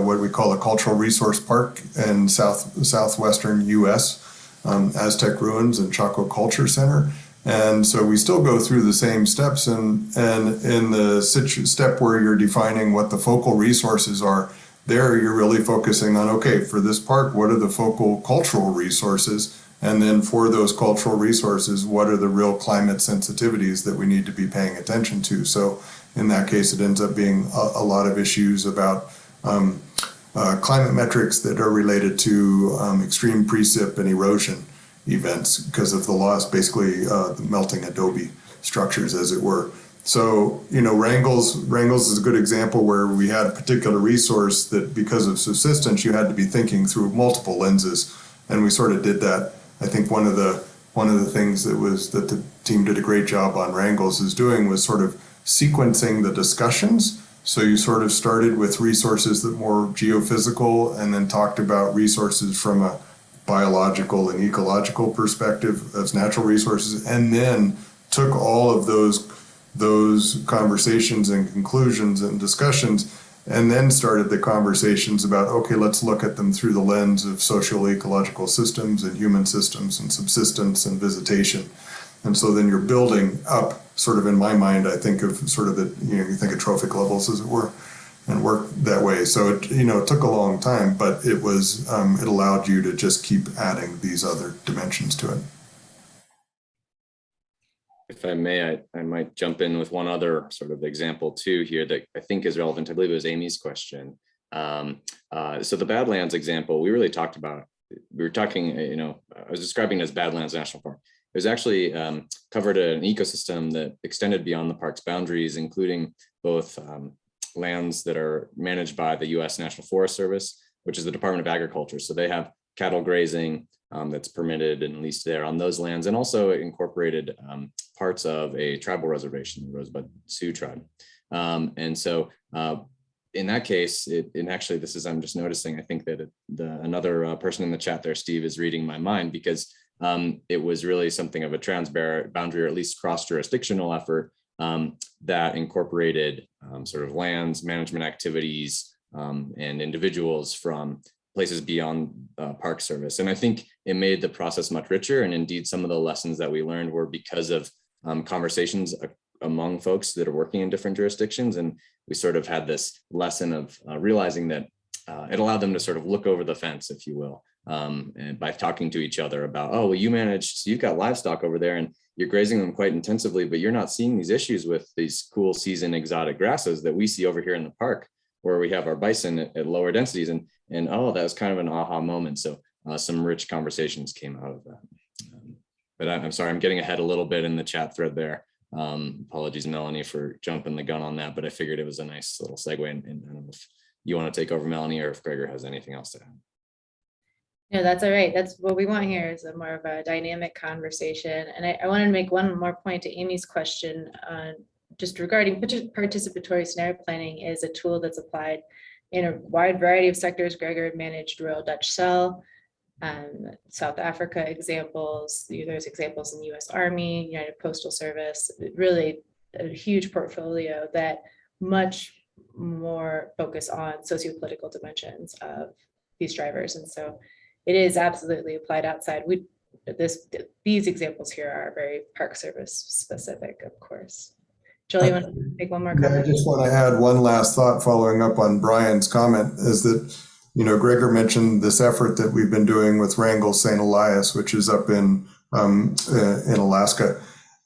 what we call a cultural resource park in southwestern U.S., Aztec Ruins and Chaco Culture Center. And so we still go through the same steps, and in the step where you're defining what the focal resources are, there you're really focusing on, okay, for this park, what are the focal cultural resources? And then for those cultural resources, what are the real climate sensitivities that we need to be paying attention to? So in that case, it ends up being a lot of issues about climate metrics that are related to extreme precip and erosion events because of the loss, basically the melting adobe structures, as it were. So, Wrangell's is a good example where we had a particular resource that because of subsistence, you had to be thinking through multiple lenses. And we sort of did that. I think one of the things that the team did a great job on Wrangell's is doing was sort of sequencing the discussions. So you sort of started with resources that more geophysical and then talked about resources from a biological and ecological perspective as natural resources, and then took all of those conversations and conclusions and discussions and then started the conversations about, okay, let's look at them through the lens of socio-ecological systems and human systems and subsistence and visitation. And so then you're building up, sort of in my mind, I think of sort of the, you think of trophic levels, as it were, and work that way. So it, it took a long time, but it was, it allowed you to just keep adding these other dimensions to it.
If I may, I might jump in with one other sort of example too here that I think is relevant. I believe it was Amy's question. So the Badlands example, we really talked about, we were talking, I was describing it as Badlands National Park. It was actually covered an ecosystem that extended beyond the park's boundaries, including both lands that are managed by the U.S. National Forest Service, which is the Department of Agriculture. So they have cattle grazing that's permitted and leased there on those lands, and also incorporated parts of a tribal reservation, the Rosebud Sioux tribe. And so in that case, and actually this is, I'm just noticing, I think that another person in the chat there, Steve, is reading my mind, because it was really something of a transboundary, or at least cross-jurisdictional effort that incorporated sort of lands, management activities, and individuals from places beyond Park Service. And I think it made the process much richer. And indeed, some of the lessons that we learned were because of conversations among folks that are working in different jurisdictions. And we sort of had this lesson of realizing that it allowed them to sort of look over the fence, if you will, and by talking to each other about, oh, well, you manage, so you've got livestock over there and you're grazing them quite intensively, but you're not seeing these issues with these cool season exotic grasses that we see over here in the park, where we have our bison at lower densities. And oh, that was kind of an aha moment. So some rich conversations came out of that. But I'm sorry, I'm getting ahead a little bit in the chat thread there. Apologies, Melanie, for jumping the gun on that, but I figured it was a nice little segue. And I don't know if you want to take over, Melanie, or if Gregor has anything else to add.
No, that's all right. That's what we want here, is a more of a dynamic conversation. And I wanted to make one more point to Amy's question, just regarding participatory scenario planning is a tool that's applied in a wide variety of sectors. Gregor managed Royal Dutch Shell, South Africa examples. There's examples in the US Army, United Postal Service, really a huge portfolio that much more focus on sociopolitical dimensions of these drivers. And so it is absolutely applied outside. These examples here are very Park Service specific, of course. Joel, you want to make one more comment?
Yeah, I just want to add one last thought following up on Brian's comment, is that, Gregor mentioned this effort that we've been doing with Wrangell St. Elias, which is up in Alaska.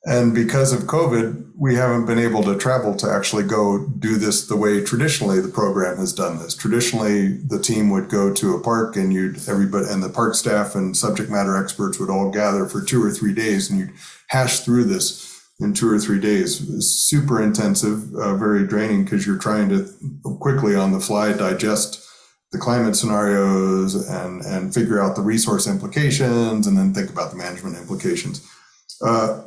And because of COVID, we haven't been able to travel to actually go do this the way traditionally the program has done this. Traditionally, the team would go to a park and everybody and the park staff and subject matter experts would all gather for 2 or 3 days, and you'd hash through this in 2 or 3 days. It's super intensive, very draining, because you're trying to quickly on the fly digest the climate scenarios and figure out the resource implications and then think about the management implications.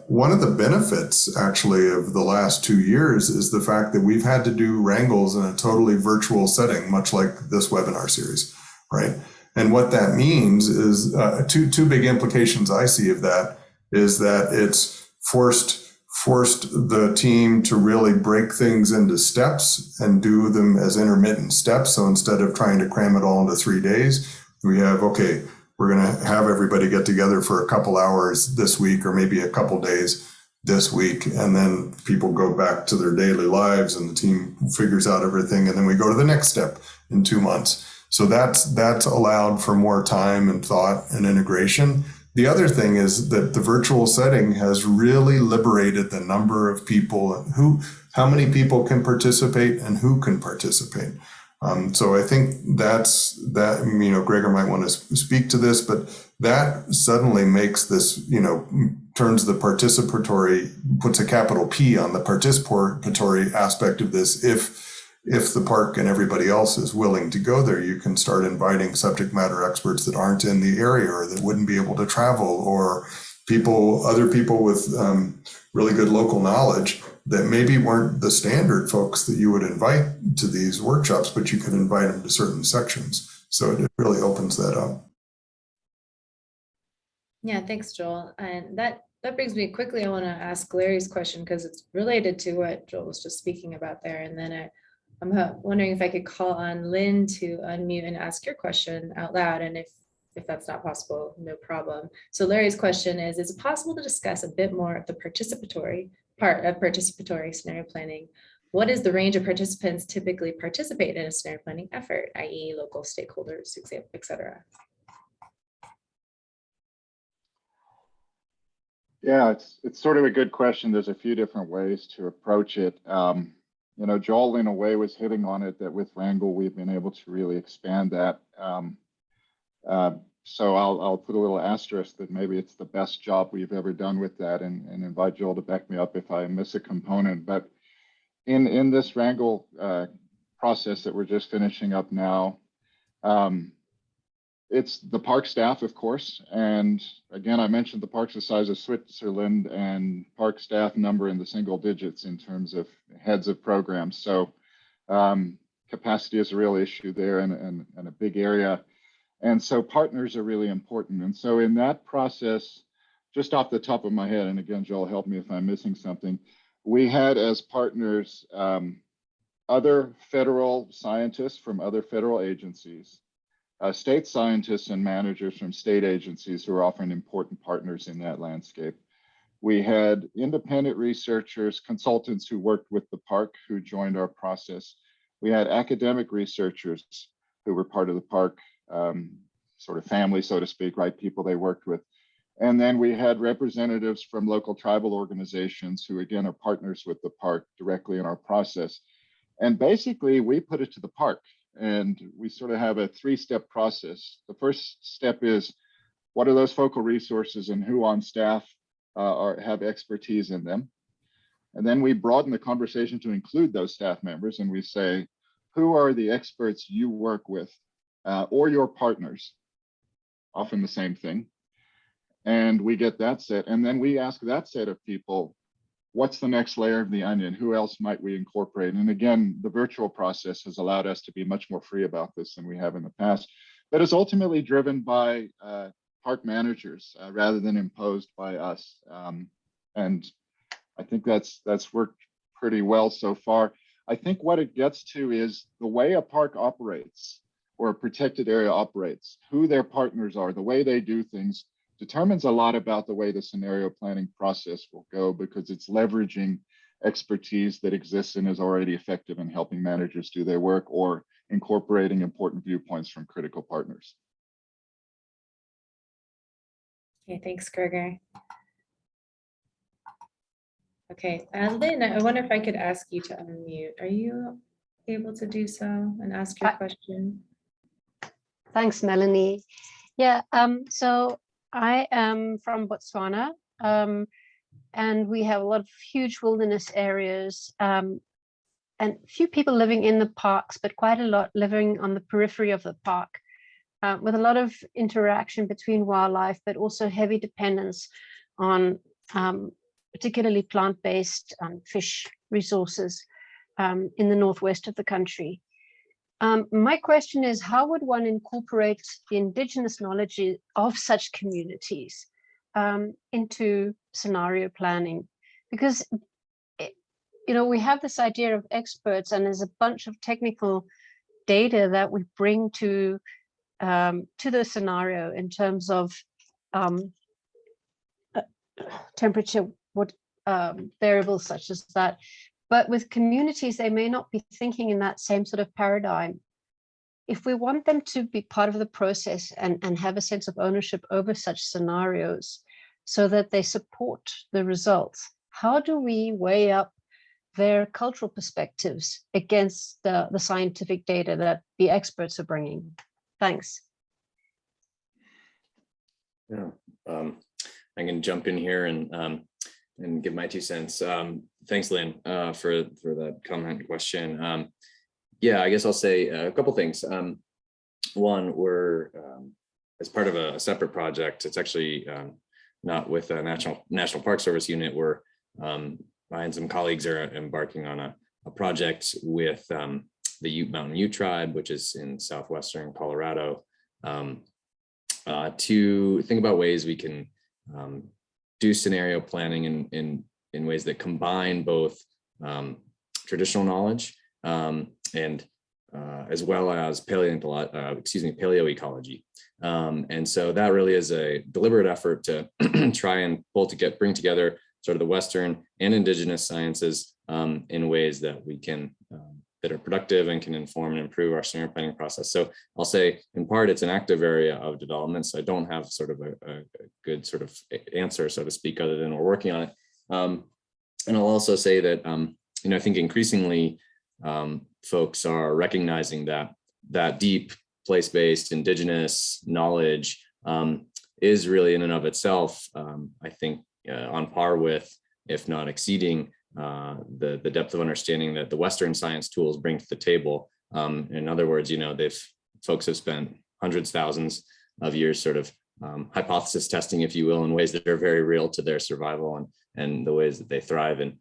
One of the benefits actually of the last 2 years is the fact that we've had to do Wrangells in a totally virtual setting, much like this webinar series, right? And what that means is two big implications I see of that is that it's forced the team to really break things into steps and do them as intermittent steps. So instead of trying to cram it all into 3 days, we have, okay, we're going to have everybody get together for a couple hours this week, or maybe a couple days this week. And then people go back to their daily lives and the team figures out everything. And then we go to the next step in 2 months. So that's allowed for more time and thought and integration. The other thing is that the virtual setting has really liberated the number of people how many people can participate and who can participate. So I think Gregor might want to speak to this, but that suddenly makes this, turns the participatory, puts a capital P on the participatory aspect of this. If the park and everybody else is willing to go there, you can start inviting subject matter experts that aren't in the area or that wouldn't be able to travel, or other people with really good local knowledge that maybe weren't the standard folks that you would invite to these workshops, but you could invite them to certain sections. So it really opens that up.
Yeah, thanks, Joel. And that brings me quickly, I want to ask Larry's question, because it's related to what Joel was just speaking about there. And then I'm wondering if I could call on Lynn to unmute and ask your question out loud. And if that's not possible, no problem. So Larry's question is it possible to discuss a bit more of the participatory part of participatory scenario planning? What is the range of participants typically participate in a scenario planning effort, i.e. local stakeholders, et cetera?
Yeah, it's sort of a good question. There's a few different ways to approach it. Joel in a way was hitting on it, that with Wrangell, we've been able to really expand that. So I'll put a little asterisk that maybe it's the best job we've ever done with that, and invite Joel to back me up if I miss a component. But in this Wrangell process that we're just finishing up now, it's the park staff, of course. And again, I mentioned the park's the size of Switzerland, and park staff number in the single digits in terms of heads of programs. So capacity is a real issue there, and a big area. And so partners are really important. And so in that process, just off the top of my head, and again, Joel, help me if I'm missing something, we had as partners other federal scientists from other federal agencies, state scientists and managers from state agencies who are often important partners in that landscape. We had independent researchers, consultants who worked with the park who joined our process. We had academic researchers who were part of the park, sort of family, so to speak, right? People they worked with. And then we had representatives from local tribal organizations who, again, are partners with the park directly in our process. And basically, we put it to the park. And we sort of have a three-step process. The first step is, what are those focal resources and who on staff have expertise in them? And then we broaden the conversation to include those staff members, and we say, who are the experts you work with or your partners? Often the same thing. And we get that set. And then we ask that set of people, what's the next layer of the onion? Who else might we incorporate? And again, the virtual process has allowed us to be much more free about this than we have in the past. But it's ultimately driven by park managers rather than imposed by us. And I think that's worked pretty well so far. I think what it gets to is the way a park operates or a protected area operates, who their partners are, the way they do things determines a lot about the way the scenario planning process will go, because it's leveraging expertise that exists and is already effective in helping managers do their work or incorporating important viewpoints from critical partners.
Okay, thanks, Gregor. Okay, Lynn, I wonder if I could ask you to unmute. Are you able to do so and ask your question?
Thanks, Melanie. Yeah, so I am from Botswana, and we have a lot of huge wilderness areas, and few people living in the parks, but quite a lot living on the periphery of the park, with a lot of interaction between wildlife, but also heavy dependence on particularly plant-based fish resources in the northwest of the country. My question is, how would one incorporate the indigenous knowledge of such communities into scenario planning? Because we have this idea of experts, and there's a bunch of technical data that we bring to the scenario in terms of temperature, variables such as that. But with communities, they may not be thinking in that same sort of paradigm. If we want them to be part of the process and have a sense of ownership over such scenarios so that they support the results, how do we weigh up their cultural perspectives against the scientific data that the experts are bringing? Thanks.
Yeah, I can jump in here and give my 2 cents. Thanks, Lynn, for that comment and question. Yeah, I guess I'll say a couple things. One, we're as part of a separate project. It's actually not with a National Park Service unit. We're I and some colleagues are embarking on a project with the Mountain Ute tribe, which is in southwestern Colorado, to think about ways we can do scenario planning in ways that combine both traditional knowledge and as well as paleoecology. And so that really is a deliberate effort to try and bring together sort of the Western and indigenous sciences in ways that we can that are productive and can inform and improve our scenario planning process. So I'll say, in part, it's an active area of development. So I don't have sort of a good sort of answer, so to speak, other than we're working on it. And I'll also say that, I think increasingly folks are recognizing that deep place-based indigenous knowledge is really in and of itself, I think, on par with, if not exceeding, the depth of understanding that the Western science tools bring to the table. In other words, folks have spent hundreds, thousands of years sort of hypothesis testing, if you will, in ways that are very real to their survival and the ways that they thrive and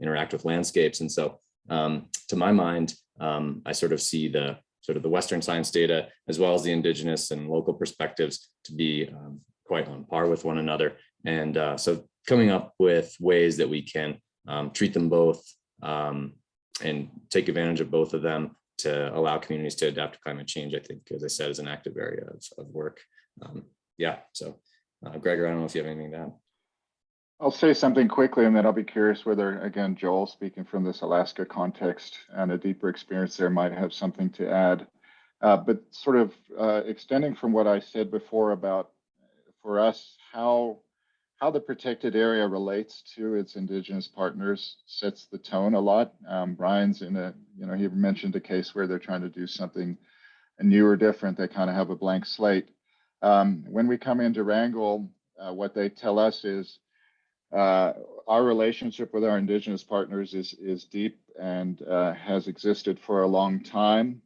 interact with landscapes. And so, to my mind, I sort of see the Western science data as well as the indigenous and local perspectives to be quite on par with one another. And so coming up with ways that we can treat them both and take advantage of both of them to allow communities to adapt to climate change, I think, as I said, is an active area of work. Yeah, so Gregor, I don't know if you have anything to add.
I'll say something quickly and then I'll be curious whether, again, Joel, speaking from this Alaska context and a deeper experience there, might have something to add. But sort of extending from what I said before about, for us, how the protected area relates to its indigenous partners sets the tone a lot. Brian's in a, he mentioned a case where they're trying to do something new or different. They kind of have a blank slate. When we come into Wrangell, what they tell us is our relationship with our indigenous partners is deep and has existed for a long time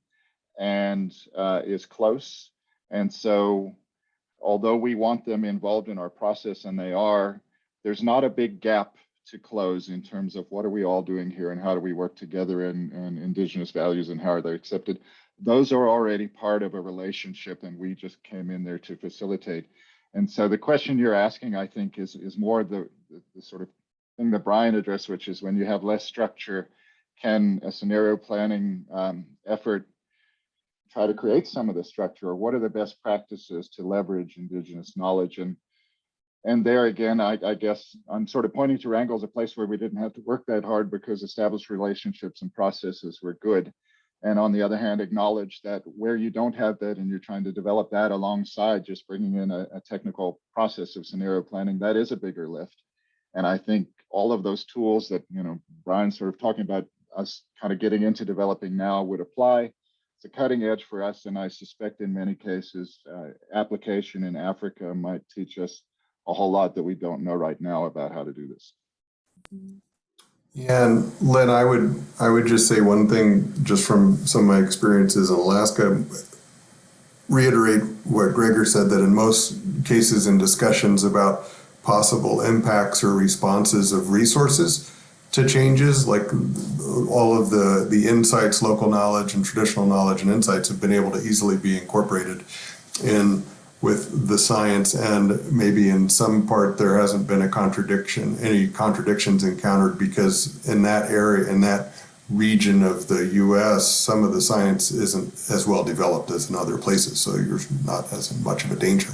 and is close. And so although we want them involved in our process, and they are, there's not a big gap to close in terms of what are we all doing here and how do we work together and indigenous values and how are they accepted. Those are already part of a relationship and we just came in there to facilitate. And so the question you're asking, I think, is more the sort of thing that Brian addressed, which is when you have less structure, can a scenario planning effort try to create some of the structure, or what are the best practices to leverage indigenous knowledge? And there again, I guess I'm sort of pointing to Wrangell as a place where we didn't have to work that hard because established relationships and processes were good. And on the other hand, acknowledge that where you don't have that and you're trying to develop that alongside just bringing in a technical process of scenario planning, that is a bigger lift. And I think all of those tools that, Brian's sort of talking about us kind of getting into developing now would apply. It's a cutting edge for us. And I suspect in many cases, application in Africa might teach us a whole lot that we don't know right now about how to do this.
Yeah, and Len, I would just say one thing, just from some of my experiences in Alaska, reiterate what Gregor said, that in most cases in discussions about possible impacts or responses of resources to changes, like all of the insights, local knowledge and traditional knowledge and insights have been able to easily be incorporated in with the science, and maybe in some part there hasn't been any contradictions encountered, because in that area, in that region of the US, some of the science isn't as well developed as in other places, so you're not as much of a danger.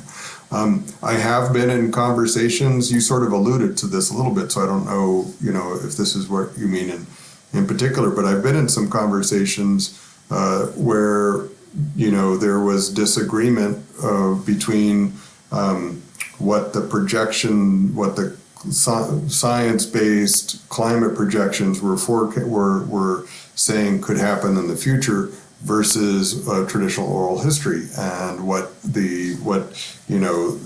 I have been in conversations, you sort of alluded to this a little bit, so I don't know, if this is what you mean in particular, but I've been in some conversations where there was disagreement between what the science-based climate projections were saying could happen in the future versus traditional oral history and what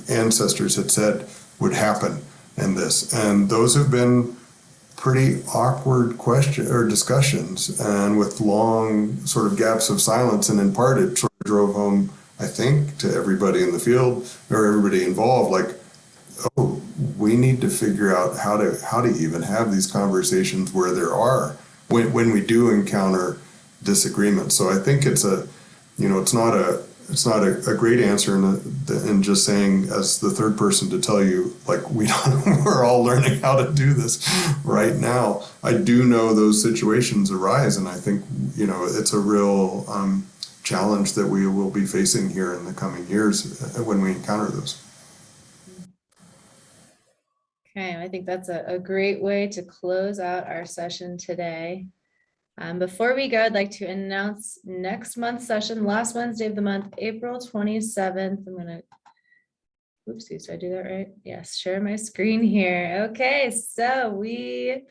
ancestors had said would happen in this. And those have been pretty awkward discussions, and with long sort of gaps of silence, and in part it sort of drove home, I think, to everybody in the field or everybody involved, like, oh, we need to figure out how to even have these conversations where there are, when we do encounter disagreement. So I think it's not a great answer in just saying, as the third person, to tell you, like, we're all learning how to do this right now. I do know those situations arise, and I think, it's a real challenge that we will be facing here in the coming years when we encounter those.
Okay, I think that's a great way to close out our session today. Before we go, I'd like to announce next month's session, last Wednesday of the month, April 27th. I'm gonna, oopsies, did I do that right? Yes, share my screen here. Okay, so we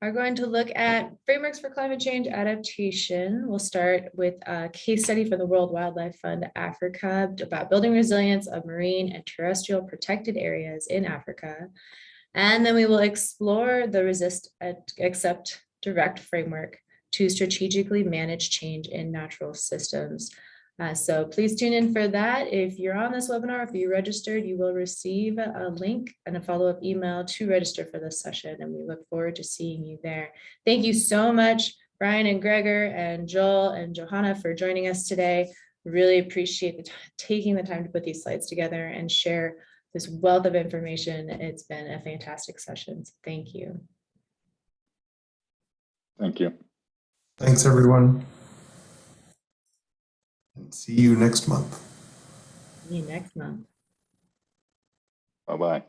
are going to look at frameworks for climate change adaptation. We'll start with a case study from the World Wildlife Fund Africa about building resilience of marine and terrestrial protected areas in Africa. And then we will explore the resist, accept, direct framework to strategically manage change in natural systems. So please tune in for that. If you're on this webinar, if you registered, you will receive a link and a follow-up email to register for this session, and we look forward to seeing you there. Thank you so much, Brian and Gregor and Joel and Johanna, for joining us today. Really appreciate taking the time to put these slides together and share this wealth of information. It's been a fantastic session. So thank you.
Thank you.
Thanks, everyone. And see you next month.
See you next month.
Bye-bye.